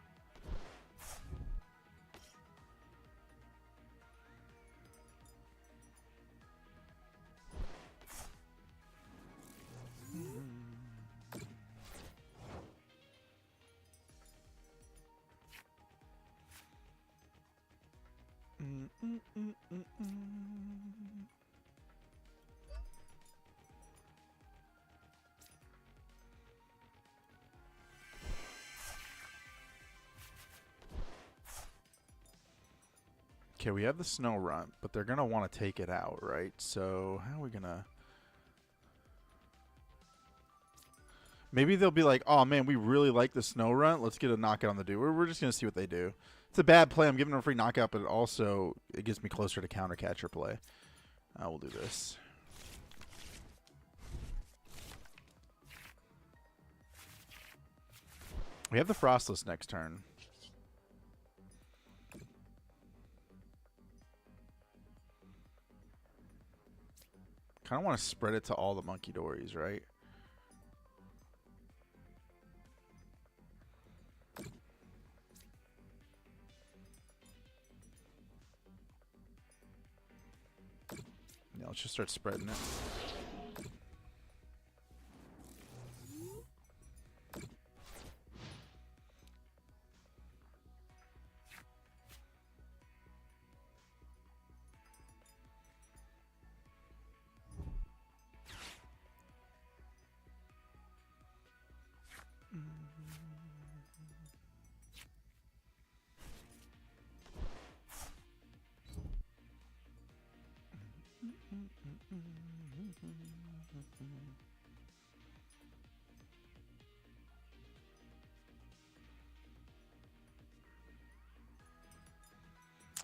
Okay, we have the snow runt, but they're going to want to take it out, right? So how are we going to... Maybe they'll be like, oh, man, we really like the snow runt. Let's get a knockout on the dude. We're just going to see what they do. It's a bad play. I'm giving them a free knockout, but also it gets me closer to counter catcher play. We'll do this. We have the Frostless next turn. Kind of want to spread it to all the Monkey Dories, right? Yeah, let's just start spreading it.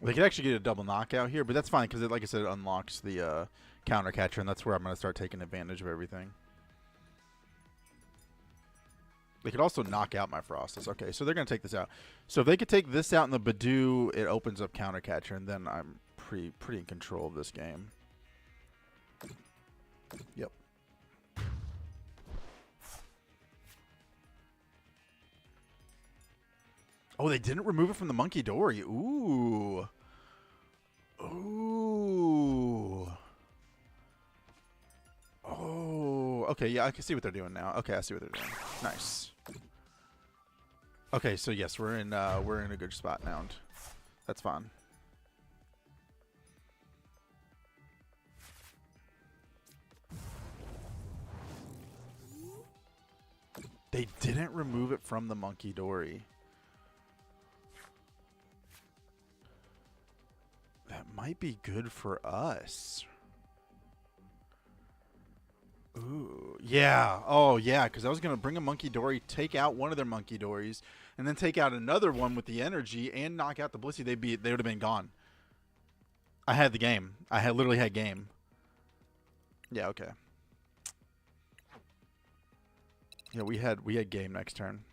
They could actually get a double knockout here, but that's fine because, like I said, it unlocks the counter catcher, and that's where I'm going to start taking advantage of everything. They could also knock out my Frostless. Okay, so they're going to take this out. So if they could take this out in the Badoo, it opens up counter catcher, and then I'm pretty in control of this game. Yep. Oh, they didn't remove it from the Monkey Dory. Ooh. Ooh. Oh. Okay, yeah, I can see what they're doing now. Okay, I see what they're doing. Nice. Okay, so yes, we're in a good spot now. That's fine. They didn't remove it from the Monkey Dory. That might be good for us. Ooh, yeah. Oh, yeah, because I was going to bring a Monkey Dory, take out one of their Monkey Dories, and then take out another one with the energy and knock out the Blissey. They would have been gone. I had the game. I literally had game. Yeah, okay. Yeah, we had game next turn.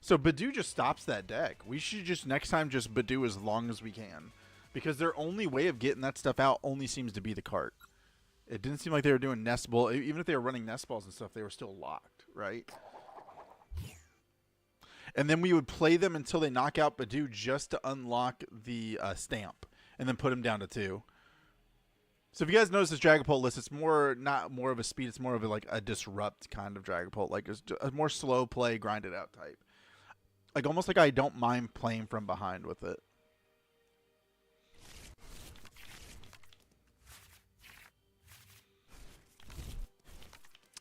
So Badoo just stops that deck. We should just next time just Badoo as long as we can. Because their only way of getting that stuff out only seems to be the cart. It didn't seem like they were doing nest ball. Even if they were running nest balls and stuff, they were still locked, right? And then we would play them until they knock out Badoo just to unlock the stamp. And then put him down to 2. So if you guys notice this Dragapult list, it's not more of a speed. It's more of a disrupt kind of Dragapult. Like it's a more slow play, grind it out type. Like almost like I don't mind playing from behind with it.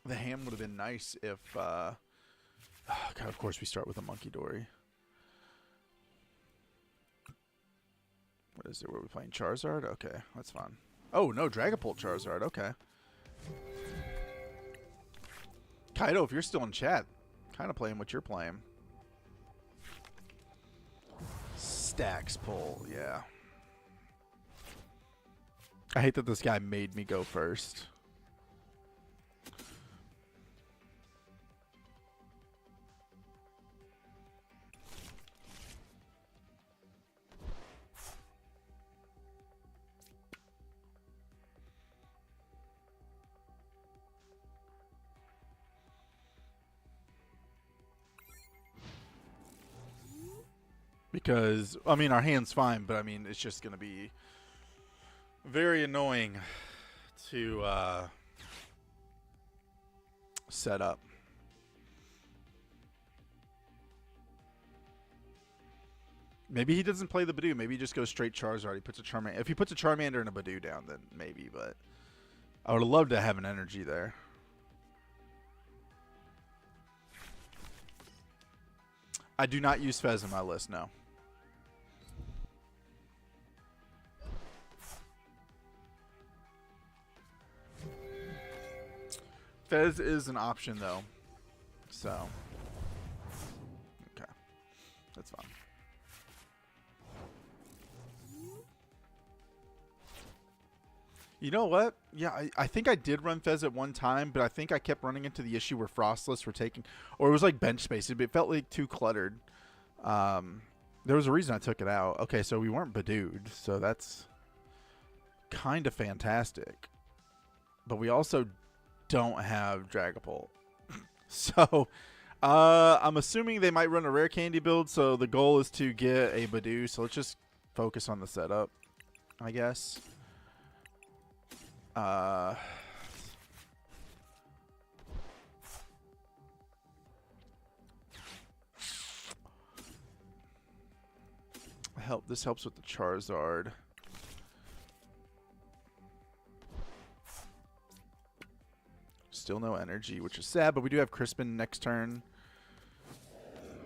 The ham would have been nice if, God, of course we start with a Monkey Dory. What is it? Were we playing Charizard? Okay, that's fine. Oh, no, Dragapult Charizard. Okay. Kaido, if you're still in chat, kind of playing what you're playing. Stacks pull, yeah. I hate that this guy made me go first. Because, I mean, our hand's fine, but, I mean, it's just going to be very annoying to set up. Maybe he doesn't play the Badoo. Maybe he just goes straight Charizard. He puts a Charmander. If he puts a Charmander and a Badoo down, then maybe. But I would love to have an energy there. I do not use Fez in my list, no. Fez is an option, though. So, okay. That's fine. You know what? Yeah, I think I did run Fez at one time, but I think I kept running into the issue where Frostless were taking, or it was like bench space. It felt like too cluttered. There was a reason I took it out. Okay, so we weren't Badooed, so that's kind of fantastic. But we also don't have Dragapult. So, I'm assuming they might run a rare candy build, so the goal is to get a Badoo. So let's just focus on the setup, I guess. This helps with the Charizard. Still no energy, which is sad, but we do have Crispin next turn.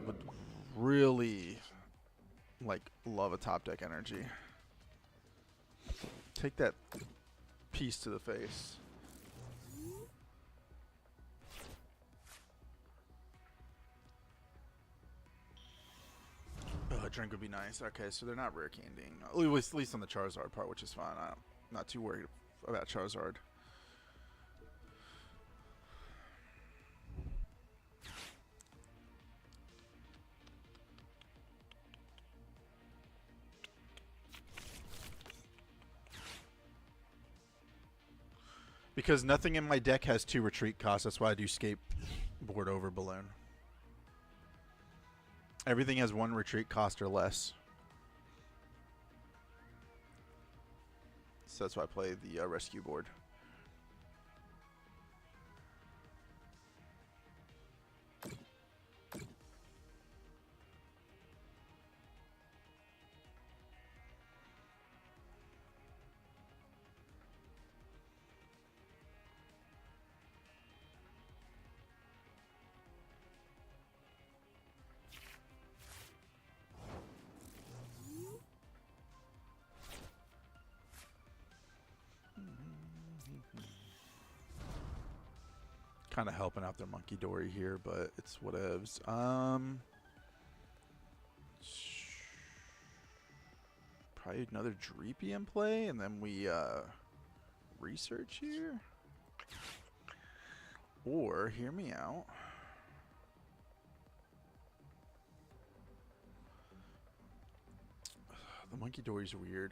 Would really love a top deck energy. Take that piece to the face. A drink would be nice. Okay, so they're not rare candying. At least on the Charizard part, which is fine. I'm not too worried about Charizard. Because nothing in my deck has 2 retreat costs. That's why I do skateboard over balloon. Everything has 1 retreat cost or less. So that's why I play the rescue board. Kind of helping out their Monkey Dory here, but it's whatevs. Probably another Dreepy in play, and then we research here. Or, hear me out. The Monkey Dory's weird.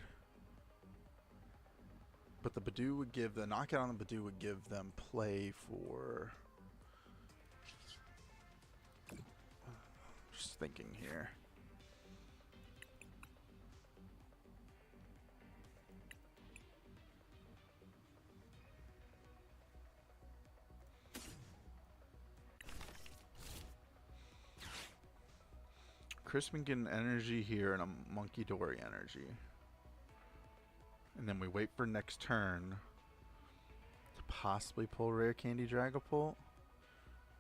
But the Badoo would give, the knockout on the Badoo would give them play for... Just thinking here. Crispin get an energy here and a Monkey Dory energy. And then we wait for next turn to possibly pull Rare Candy Dragapult.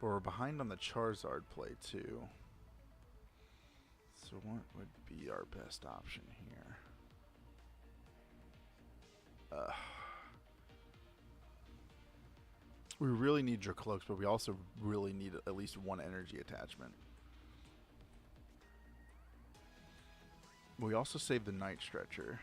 But we're behind on the Charizard play too. So what would be our best option here? We really need Dracloaks, but we also really need at least 1 energy attachment. We also save the Night Stretcher.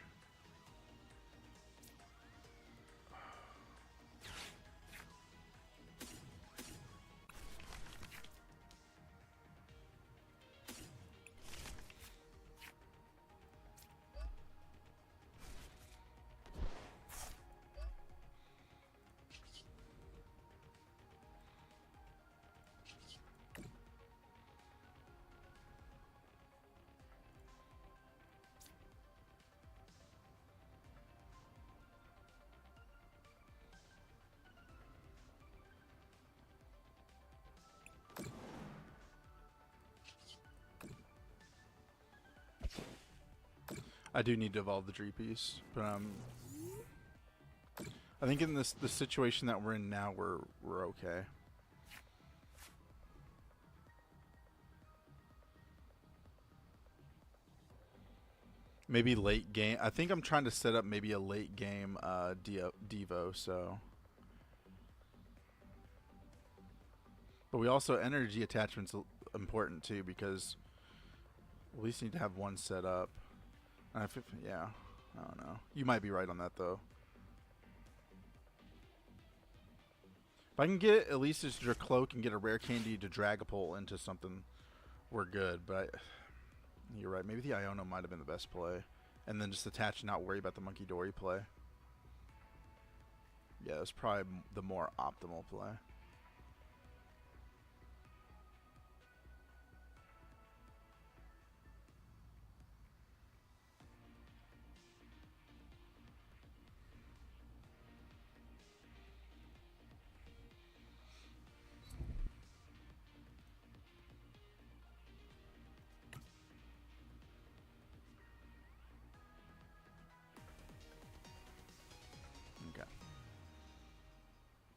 I do need to evolve the Dreepies, but I think in the situation that we're in now, we're okay. Maybe late game. I think I'm trying to set up maybe a late game Devo. So, but we also energy attachments important too because we at least need to have one set up. Yeah, I don't know. You might be right on that though. If I can get at least your cloak and get a rare candy to Dragapult into something, we're good. But you're right. Maybe the Iono might have been the best play. And then just attach and not worry about the Monkey Dory play. Yeah, it was probably the more optimal play.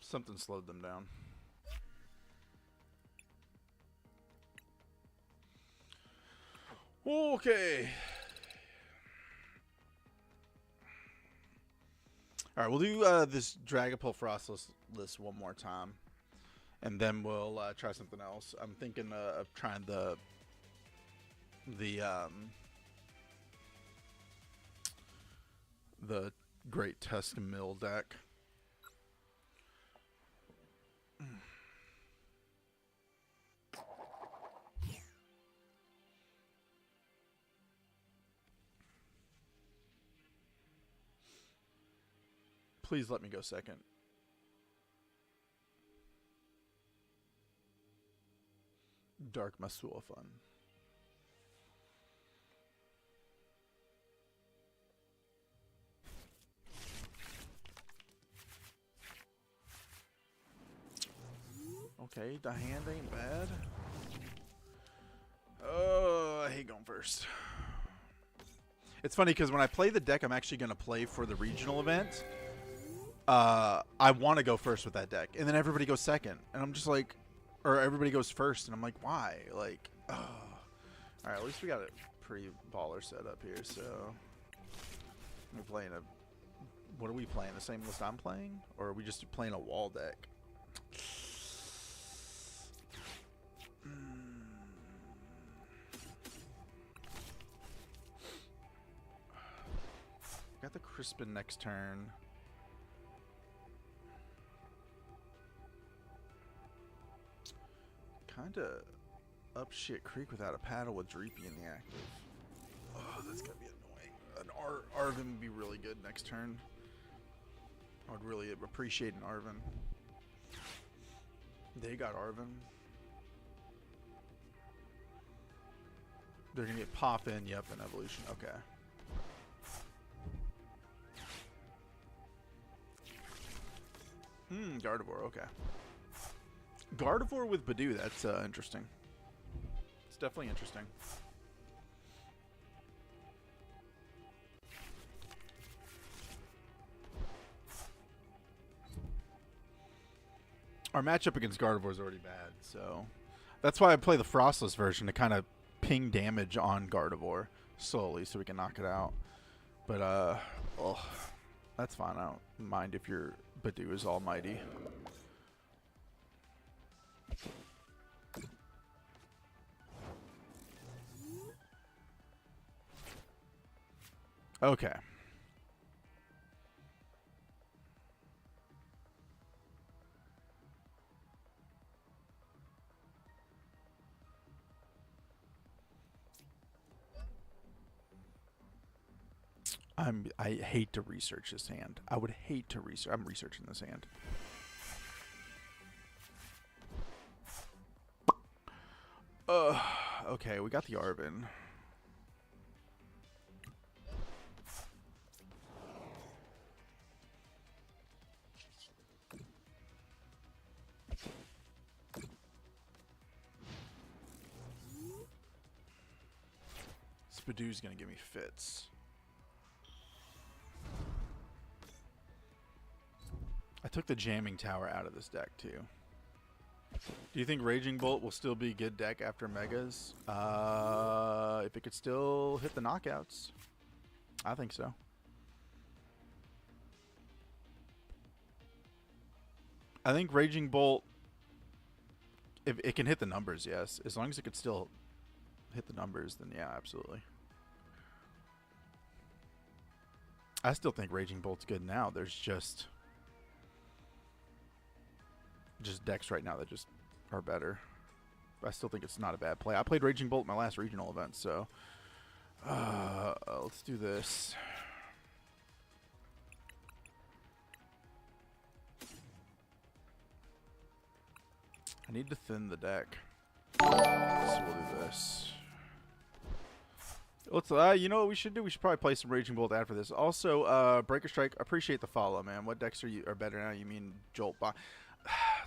Something slowed them down. Okay. All right, we'll do this Dragapult Frostless list one more time, and then we'll try something else. I'm thinking of trying the Great Tuscan Mill deck. Please let me go second. Dark Masuafun. Okay, the hand ain't bad. Oh, I hate going first. It's funny because when I play the deck I'm actually going to play for the regional event, I want to go first with that deck. And then everybody goes second. And I'm just like, or everybody goes first. And I'm like, why? Like, oh. All right, at least we got a pretty baller set up here. So we're playing what are we playing? The same list I'm playing? Or are we just playing a wall deck? Got the Crispin next turn. Kinda up shit creek without a paddle with Dreepy in the active. Oh, that's gonna be annoying. An Arvin would be really good next turn. I would really appreciate an Arvin. They got Arvin. They're gonna get pop in, yep, an evolution. Okay. Gardevoir, okay. Gardevoir with Badoo, that's interesting. It's definitely interesting. Our matchup against Gardevoir is already bad, so that's why I play the Frostless version to kind of ping damage on Gardevoir slowly so we can knock it out. But, oh, that's fine. I don't mind if your Badoo is almighty. Okay. I hate to research this hand. I would hate to research. I'm researching this hand. Okay, we got the Arvin. Spadoo's gonna give me fits. took the Jamming Tower out of this deck too. Do you think Raging Bolt will still be a good deck after Megas? If it could still hit the knockouts, I think so. I think Raging Bolt, if it can hit the numbers, yes. As long as it could still hit the numbers, then yeah, absolutely. I still think Raging Bolt's good now. There's just decks right now that just are better. But I still think it's not a bad play. I played Raging Bolt in my last regional event, so let's do this. I need to thin the deck. So we'll do this. Let's, you know what we should do? We should probably play some Raging Bolt after this. Also, Breaker Strike, appreciate the follow, man. What decks are better now? You mean Jolt Box?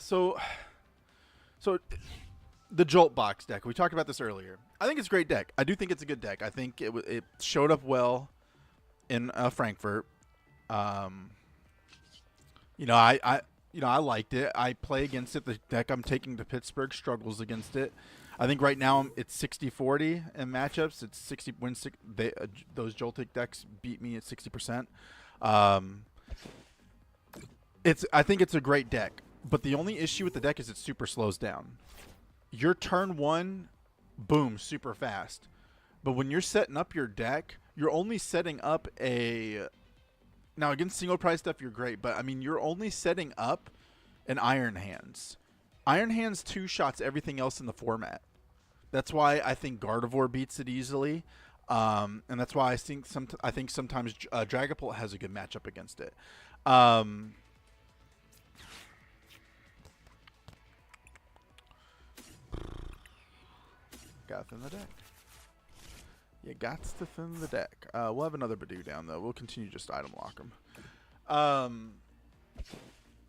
So the Jolt Box deck. We talked about this earlier. I think it's a great deck. I do think it's a good deck. I think it showed up well in Frankfurt. You know, I liked it. I play against it. The deck I'm taking to Pittsburgh struggles against it. I think right now it's 60-40 in matchups. It's 60 wins. Those Joltik decks beat me at 60%. I think it's a great deck, but the only issue with the deck is it super slows down. Your turn one, boom, super fast. But when you're setting up your deck, you're only setting up a... Now, against single price stuff, you're great, but, I mean, you're only setting up an Iron Hands. Iron Hands two-shots everything else in the format. That's why I think Gardevoir beats it easily, and that's why I think sometimes Dragapult has a good matchup against it. Gotta thin the deck. You got to thin the deck. We'll have another Badoo down, though. We'll continue just item lock them.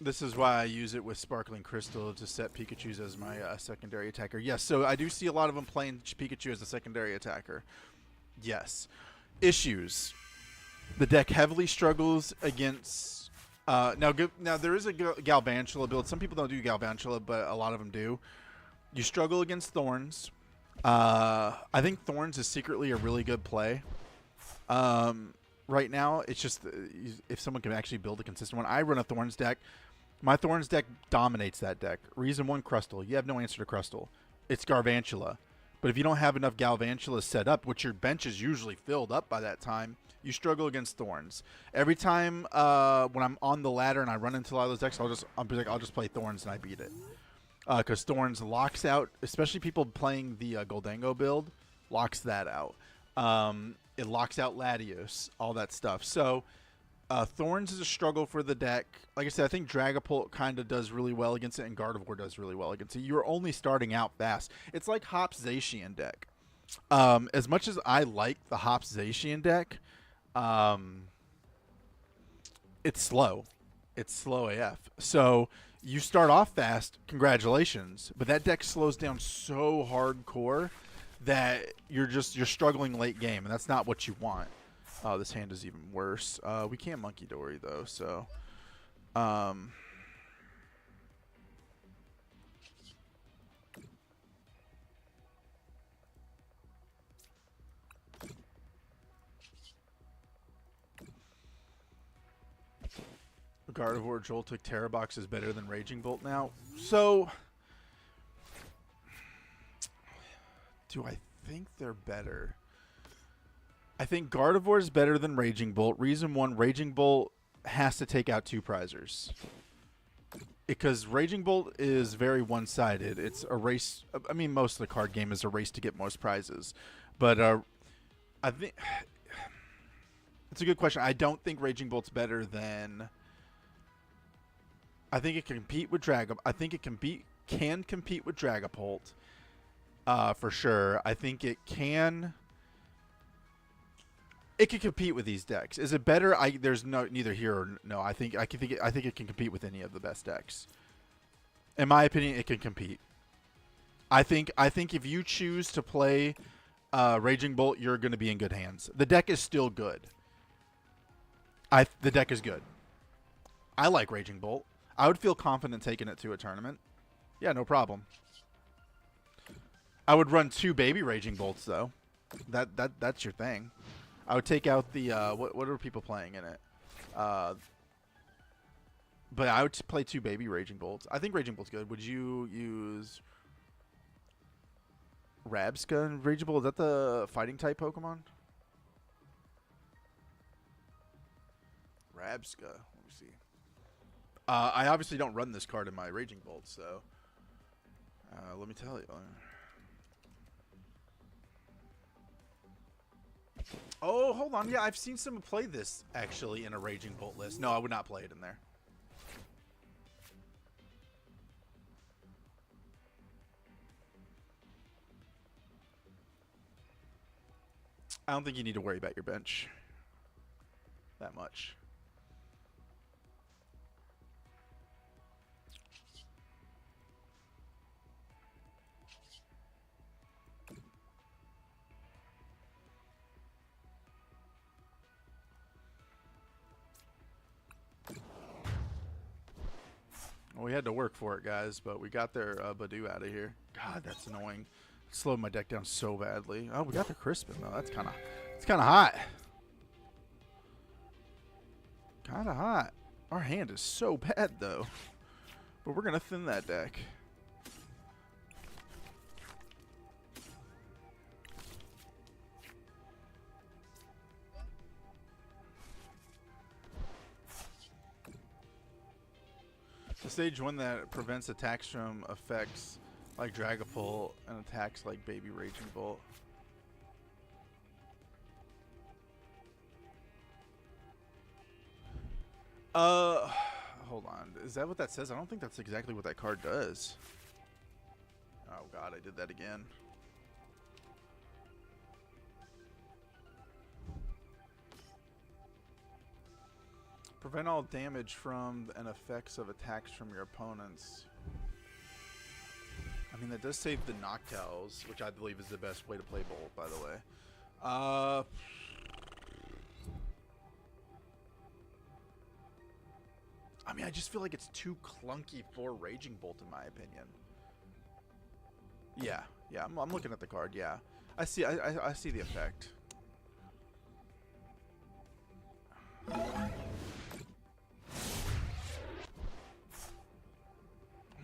This is why I use it with Sparkling Crystal to set Pikachu's as my secondary attacker. Yes, so I do see a lot of them playing Pikachu as a secondary attacker. Yes. Issues. The deck heavily struggles against... now there is a Galvantula build. Some people don't do Galvantula, but a lot of them do. You struggle against Thorns. I think Thorns is secretly a really good play. Right now, it's just if someone can actually build a consistent one. I run a Thorns deck. My Thorns deck dominates that deck. Reason 1, Crustle. You have no answer to Crustle. It's Garvantula. But if you don't have enough Galvantula set up, which your bench is usually filled up by that time, you struggle against Thorns. Every time when I'm on the ladder and I run into a lot of those decks, I'll just play Thorns and I beat it. Because Thorns locks out, especially people playing the Goldango build, locks that out. It locks out Latios, all that stuff. So Thorns is a struggle for the deck. Like I said, I think Dragapult kind of does really well against it, and Gardevoir does really well against it. You're only starting out fast. It's like Hop's Zacian deck. As much as I like the Hop's Zacian deck, it's slow. It's slow AF. So you start off fast, congratulations, but that deck slows down so hardcore that you're struggling late game, and that's not what you want. This hand is even worse. We can't Monkey Dory though, so Gardevoir Joltik Terrabox is better than Raging Bolt now. So do I think they're better? I think Gardevoir is better than Raging Bolt. Reason 1, Raging Bolt has to take out 2 prizers. Because Raging Bolt is very one-sided. It's a race. I mean, most of the card game is a race to get most prizes. But I think it's a good question. I don't think Raging Bolt's better than... I think it can compete with I think it can compete with Dragapult. For sure. I think it can... It can compete with these decks. Is it better? There's neither here or no. I think it can compete with any of the best decks. In my opinion, it can compete. I think if you choose to play Raging Bolt, you're going to be in good hands. The deck is still good. The deck is good. I like Raging Bolt. I would feel confident taking it to a tournament. Yeah, no problem. I would run 2 baby Raging Bolts though. That's your thing. I would take out the what are people playing in it? But I would play 2 baby Raging Bolts. I think Raging Bolt's good. Would you use Rabska and Raging Bolt? Is that the fighting type Pokemon? Rabska. Let me see. I obviously don't run this card in my Raging Bolt, so let me tell you. Oh, hold on. Yeah, I've seen someone play this actually in a Raging Bolt list. No, I would not play it in there. I don't think you need to worry about your bench that much. Well, we had to work for it, guys, but we got their Badoo out of here. God, that's annoying. It slowed my deck down so badly. Oh, we got the Crispin though. It's kind of hot. Kind of hot. Our hand is so bad though, but we're gonna thin that deck. The stage 1 that prevents attacks from effects like Dragapult and attacks like Baby Raging Bolt. Hold on. Is that what that says? I don't think that's exactly what that card does. Oh god, I did that again. Prevent all damage from and effects of attacks from your opponents. I mean, that does save the Noctowls, which I believe is the best way to play Bolt, by the way. I mean, I just feel like it's too clunky for Raging Bolt, in my opinion. Yeah, I'm looking at the card. Yeah, I see the effect. I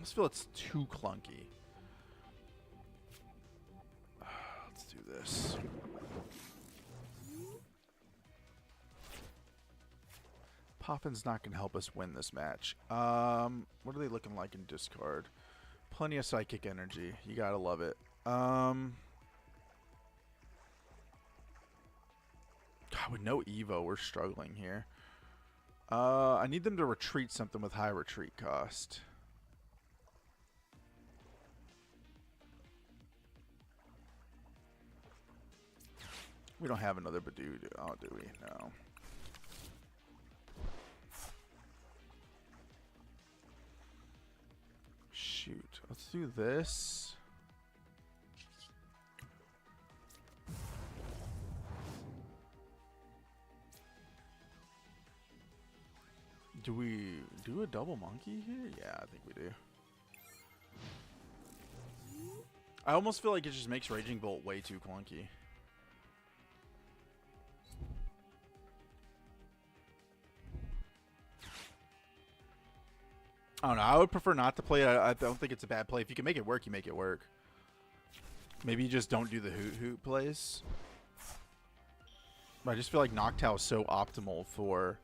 almost feel it's too clunky. Let's do this. Poppin's not going to help us win this match. What are they looking like in discard? Plenty of psychic energy. You got to love it. God, with no Evo, we're struggling here. I need them to retreat something with high retreat cost. We don't have another Badoo, oh, do we? No. Shoot. Let's do this. Do we do a double monkey here? Yeah, I think we do. I almost feel like it just makes Raging Bolt way too clunky. I don't know. I would prefer not to play it. I don't think it's a bad play. If you can make it work, you make it work. Maybe you just don't do the hoot plays. But I just feel like Noctowl is so optimal for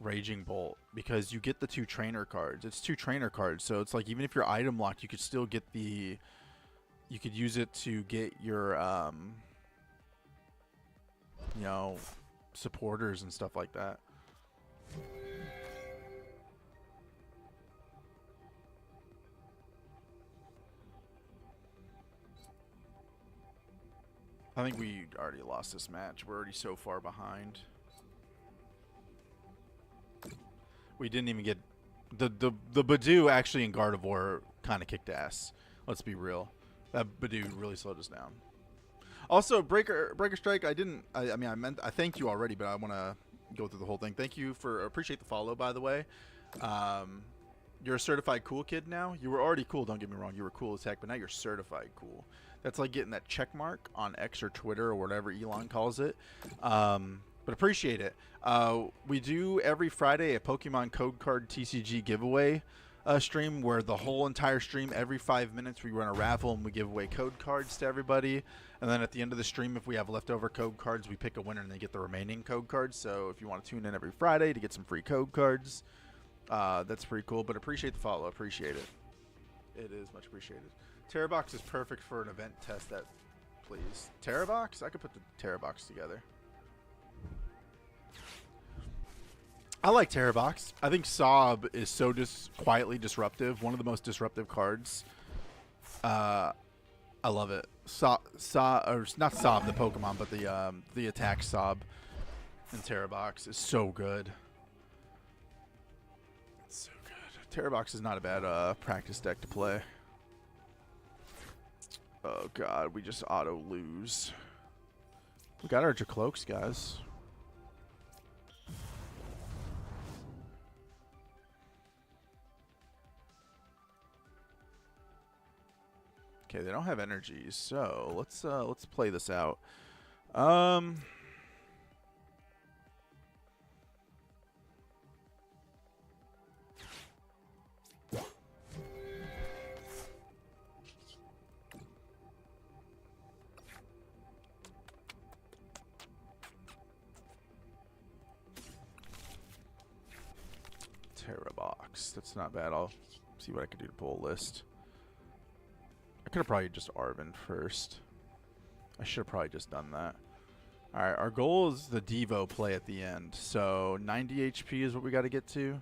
Raging Bolt because you get the 2 trainer cards. It's 2 trainer cards, so it's like even if you're item locked, you could still get the. You could use it to get your, you know, supporters and stuff like that. I think we already lost this match. We're already so far behind. We didn't even get the Badoo actually in Gardevoir kind of kicked ass. Let's be real. That Badoo really slowed us down. Also, Breaker Strike. I thanked you already, but I want to go through the whole thing. Thank you for appreciate the follow, by the way. You're a certified cool kid now. You were already cool, don't get me wrong. You were cool as heck, but now you're certified cool. That's like getting that check mark on X or Twitter or whatever Elon calls it. But appreciate it. We do every Friday a Pokemon code card TCG giveaway stream where the whole entire stream, every 5 minutes, we run a raffle and we give away code cards to everybody. And then at the end of the stream, if we have leftover code cards, we pick a winner and they get the remaining code cards. So if you want to tune in every Friday to get some free code cards, that's pretty cool. But appreciate the follow. Appreciate it. It is much appreciated. Terrabox is perfect for an event test. That, please. Terrabox? I could put the Terrabox together. I like Terrabox. I think Sob is so quietly disruptive. One of the most disruptive cards. I love it. Or not Sob, the Pokemon, but the attack Sob in Terrabox is so good. It's so good. Terrabox is not a bad practice deck to play. Oh god, we just auto lose. We got our Jacloaks, guys. Okay, they don't have energies, so let's play this out. Terrabox. That's not bad. I'll see what I can do to pull a list. I could have probably just Arven first. I should have probably just done that. Alright, our goal is the Devo play at the end. So 90 HP is what we got to get to.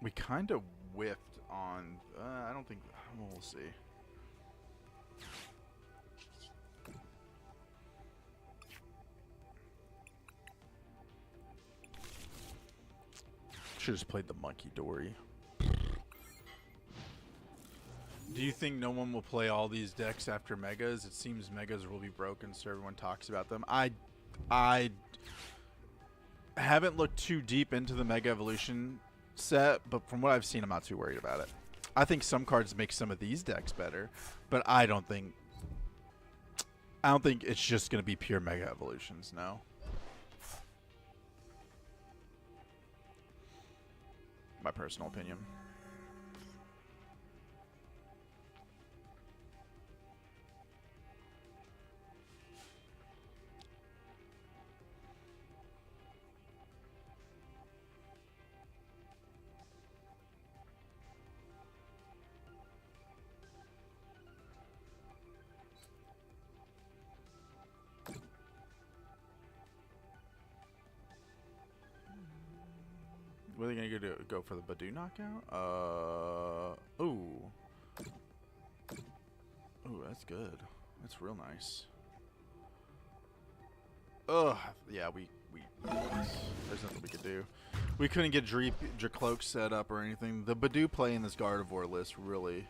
We kind of whiffed on... I don't think... We'll see. Should have just played the Monkey Dory. Do you think no one will play all these decks after Megas? It seems Megas will be broken, so everyone talks about them. I haven't looked too deep into the Mega Evolution set, but from what I've seen, I'm not too worried about it. I think some cards make some of these decks better, but I don't think it's just going to be pure Mega Evolutions, no. My personal opinion. What are they gonna do? Go for the Badoo knockout? Ooh, that's good. That's real nice. Ugh, yeah, there's nothing we could do. We couldn't get Jacloak set up or anything. The Badoo play in this Gardevoir list really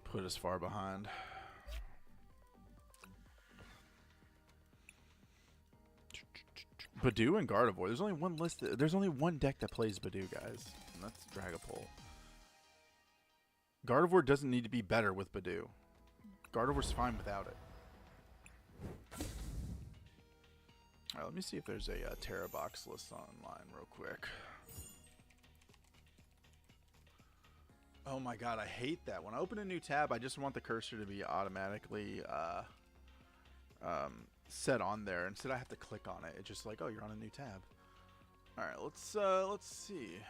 put us far behind. Badoo and Gardevoir. There's only one list. There's only one deck that plays Badoo, guys, and that's Dragapult. Gardevoir doesn't need to be better with Badoo. Gardevoir's fine without it. All right, let me see if there's a Terrabox list online real quick. Oh my god, I hate that. When I open a new tab, I just want the cursor to be automatically set on there. Instead, I have to click on it. It's just like, oh, you're on a new tab. All right, let's see.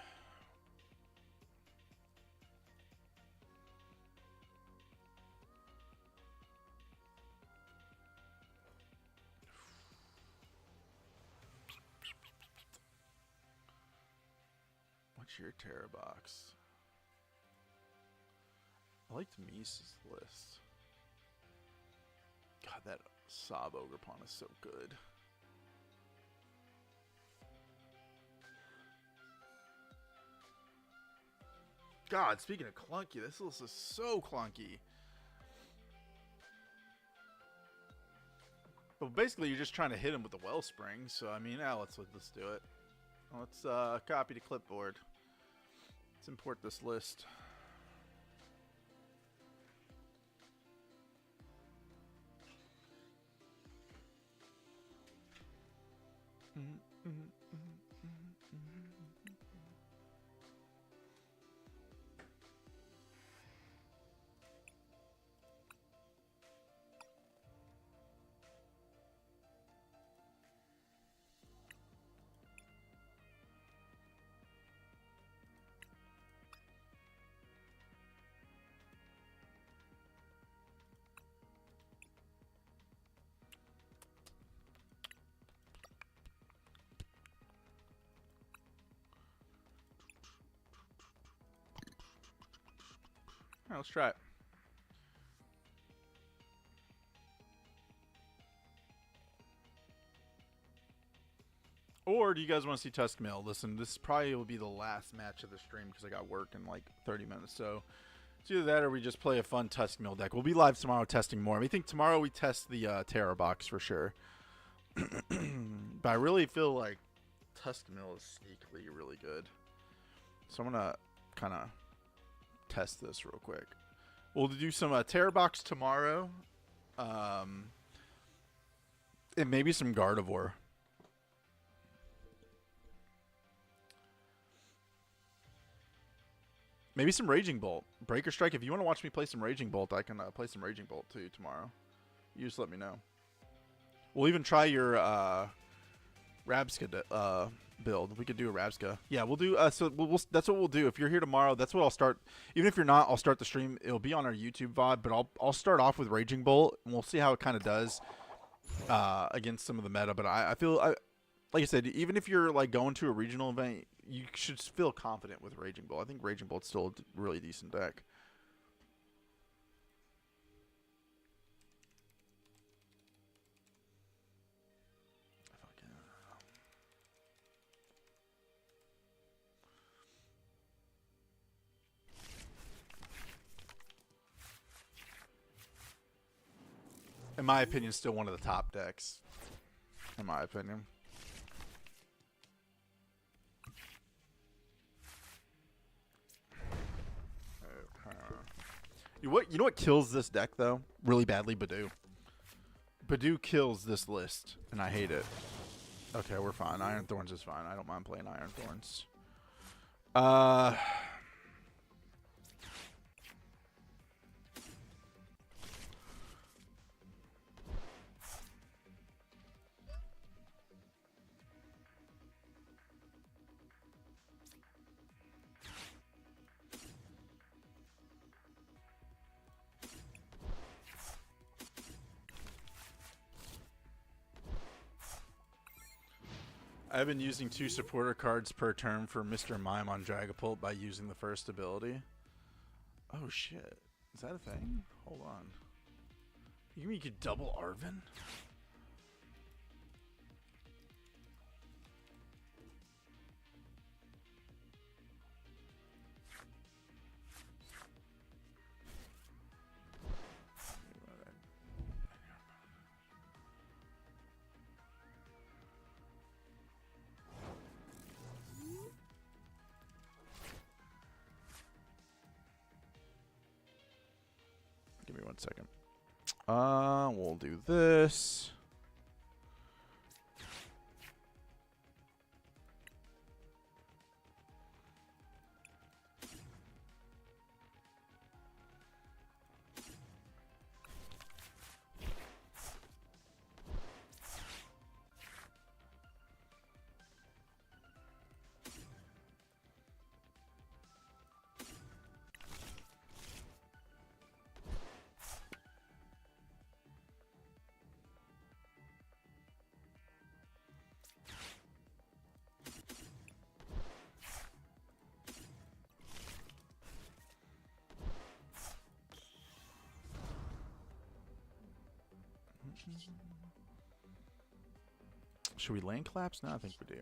What's your Terrabox? I liked Mise's list. God, that Sob Ogerpon is so good. God, speaking of clunky, this list is so clunky. But basically, you're just trying to hit him with the wellspring. So, I mean, now let's do it. Let's copy to clipboard. Let's import this list. All right, let's try it. Or do you guys want to see Tusk Mill? Listen, this probably will be the last match of the stream because I got work in like 30 minutes. So it's either that or we just play a fun Tusk Mill deck. We'll be live tomorrow testing more. I think tomorrow we test the Terror box for sure. But I really feel like Tusk Mill is sneakily really good. So I'm going to kind of test this real quick. We'll do some Terror box tomorrow. And maybe some Gardevoir. Maybe some Raging Bolt. Breaker Strike. If you want to watch me play some Raging Bolt, I can play some Raging Bolt too tomorrow. You just let me know. We'll even try your Rabska build. We could do a Rabska. Yeah, we'll do. So that's what we'll do. If you're here tomorrow, that's what I'll start. Even if you're not, I'll start the stream. It'll be on our YouTube VOD, but I'll start off with Raging Bolt, and we'll see how it kind of does against some of the meta. But I feel like I said, even if you're like going to a regional event, you should feel confident with Raging Bolt. I think Raging Bolt's still a really decent deck. In my opinion, still one of the top decks. In my opinion. You know what kills this deck, though? Really badly? Badoo. Badoo kills this list, and I hate it. Okay, we're fine. Iron Thorns is fine. I don't mind playing Iron Thorns. I've been using 2 supporter cards per turn for Mr. Mime on Dragapult by using the first ability. Oh shit. Is that a thing? Hold on. You mean you could double Arven? Give me 1 second. We'll do this. Should we lane collapse? No, I think we do.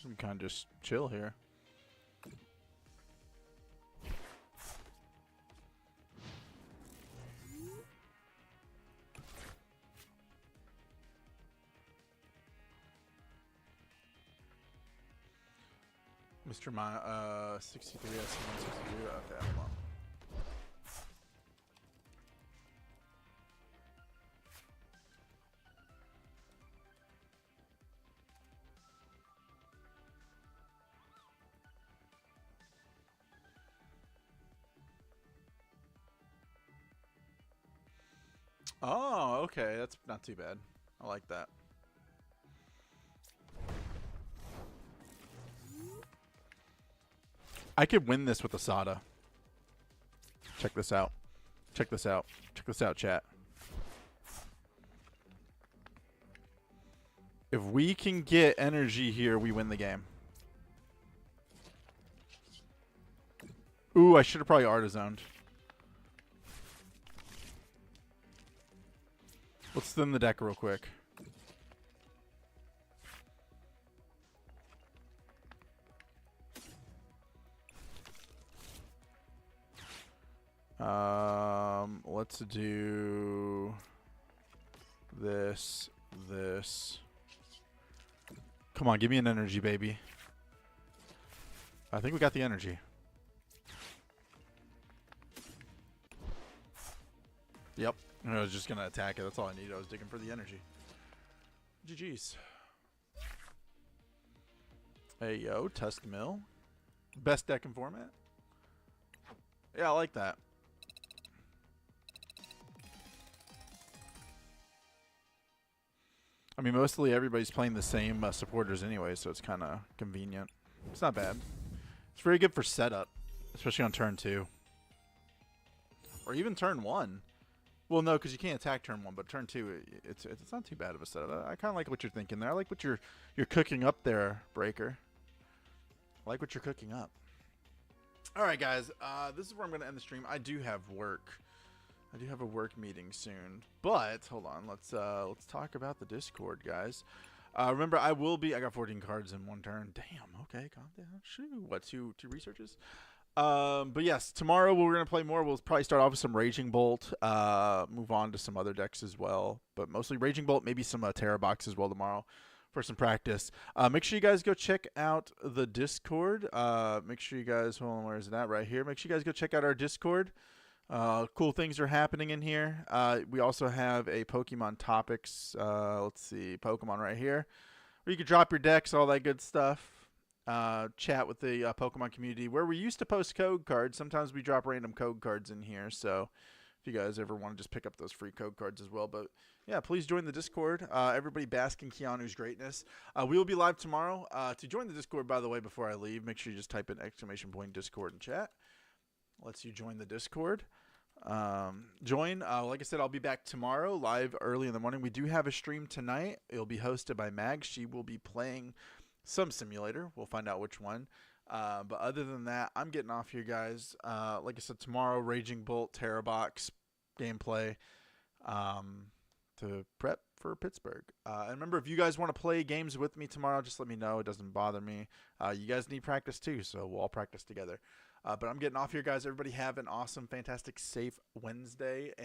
So we kind of just chill here. Mr. My 63 S 162. Okay, hold on. Oh, okay. That's not too bad. I like that. I could win this with Asada. Check this out. Check this out. Check this out, chat. If we can get energy here, we win the game. Ooh, I should have probably artisaned. Let's thin the deck real quick. Let's do this. Come on, give me an energy, baby. I think we got the energy. Yep. I was just going to attack it. That's all I need. I was digging for the energy. GG's. Hey, yo. Tusk Mill. Best deck in format. Yeah, I like that. I mean, mostly everybody's playing the same supporters anyway, so it's kind of convenient. It's not bad. It's very good for setup, especially on turn 2. Or even turn 1. Well, no, because you can't attack turn 1, but turn 2, it's not too bad of a setup. I kind of like what you're thinking there. I like what you're cooking up there, Breaker. I like what you're cooking up. All right, guys. This is where I'm going to end the stream. I do have work. I do have a work meeting soon, but hold on. Let's talk about the Discord, guys. Remember, I got 14 cards in one turn. Damn. Okay, calm down. Shoot. What? Two researches. But yes, tomorrow we're gonna play more. We'll probably start off with some Raging Bolt. Move on to some other decks as well, but mostly Raging Bolt. Maybe some Terra Box as well tomorrow for some practice. Make sure you guys go check out the Discord. Make sure you guys, hold on, where is that? Right here. Make sure you guys go check out our Discord. Cool things are happening in here. We also have a Pokemon Topics. Let's see, Pokemon right here, where you can drop your decks, all that good stuff. Chat with the Pokemon community, where we used to post code cards. Sometimes we drop random code cards in here. So if you guys ever want to just pick up those free code cards as well. But yeah, please join the Discord. Everybody bask in Keanu's greatness. We will be live tomorrow. To join the Discord, by the way, before I leave, make sure you just type in !Discord in chat. Lets you join the Discord. Like I said, I'll be back tomorrow live early in the morning. We do have a stream tonight. It'll be hosted by Mag. She will be playing some simulator. We'll find out which one. But other than that, I'm getting off here, guys. Like I said, tomorrow, Raging Bolt, Terra Box gameplay to prep for Pittsburgh. And remember, if you guys want to play games with me tomorrow, just let me know. It doesn't bother me. You guys need practice too, so we'll all practice together. But I'm getting off here, guys. Everybody have an awesome, fantastic, safe Wednesday. And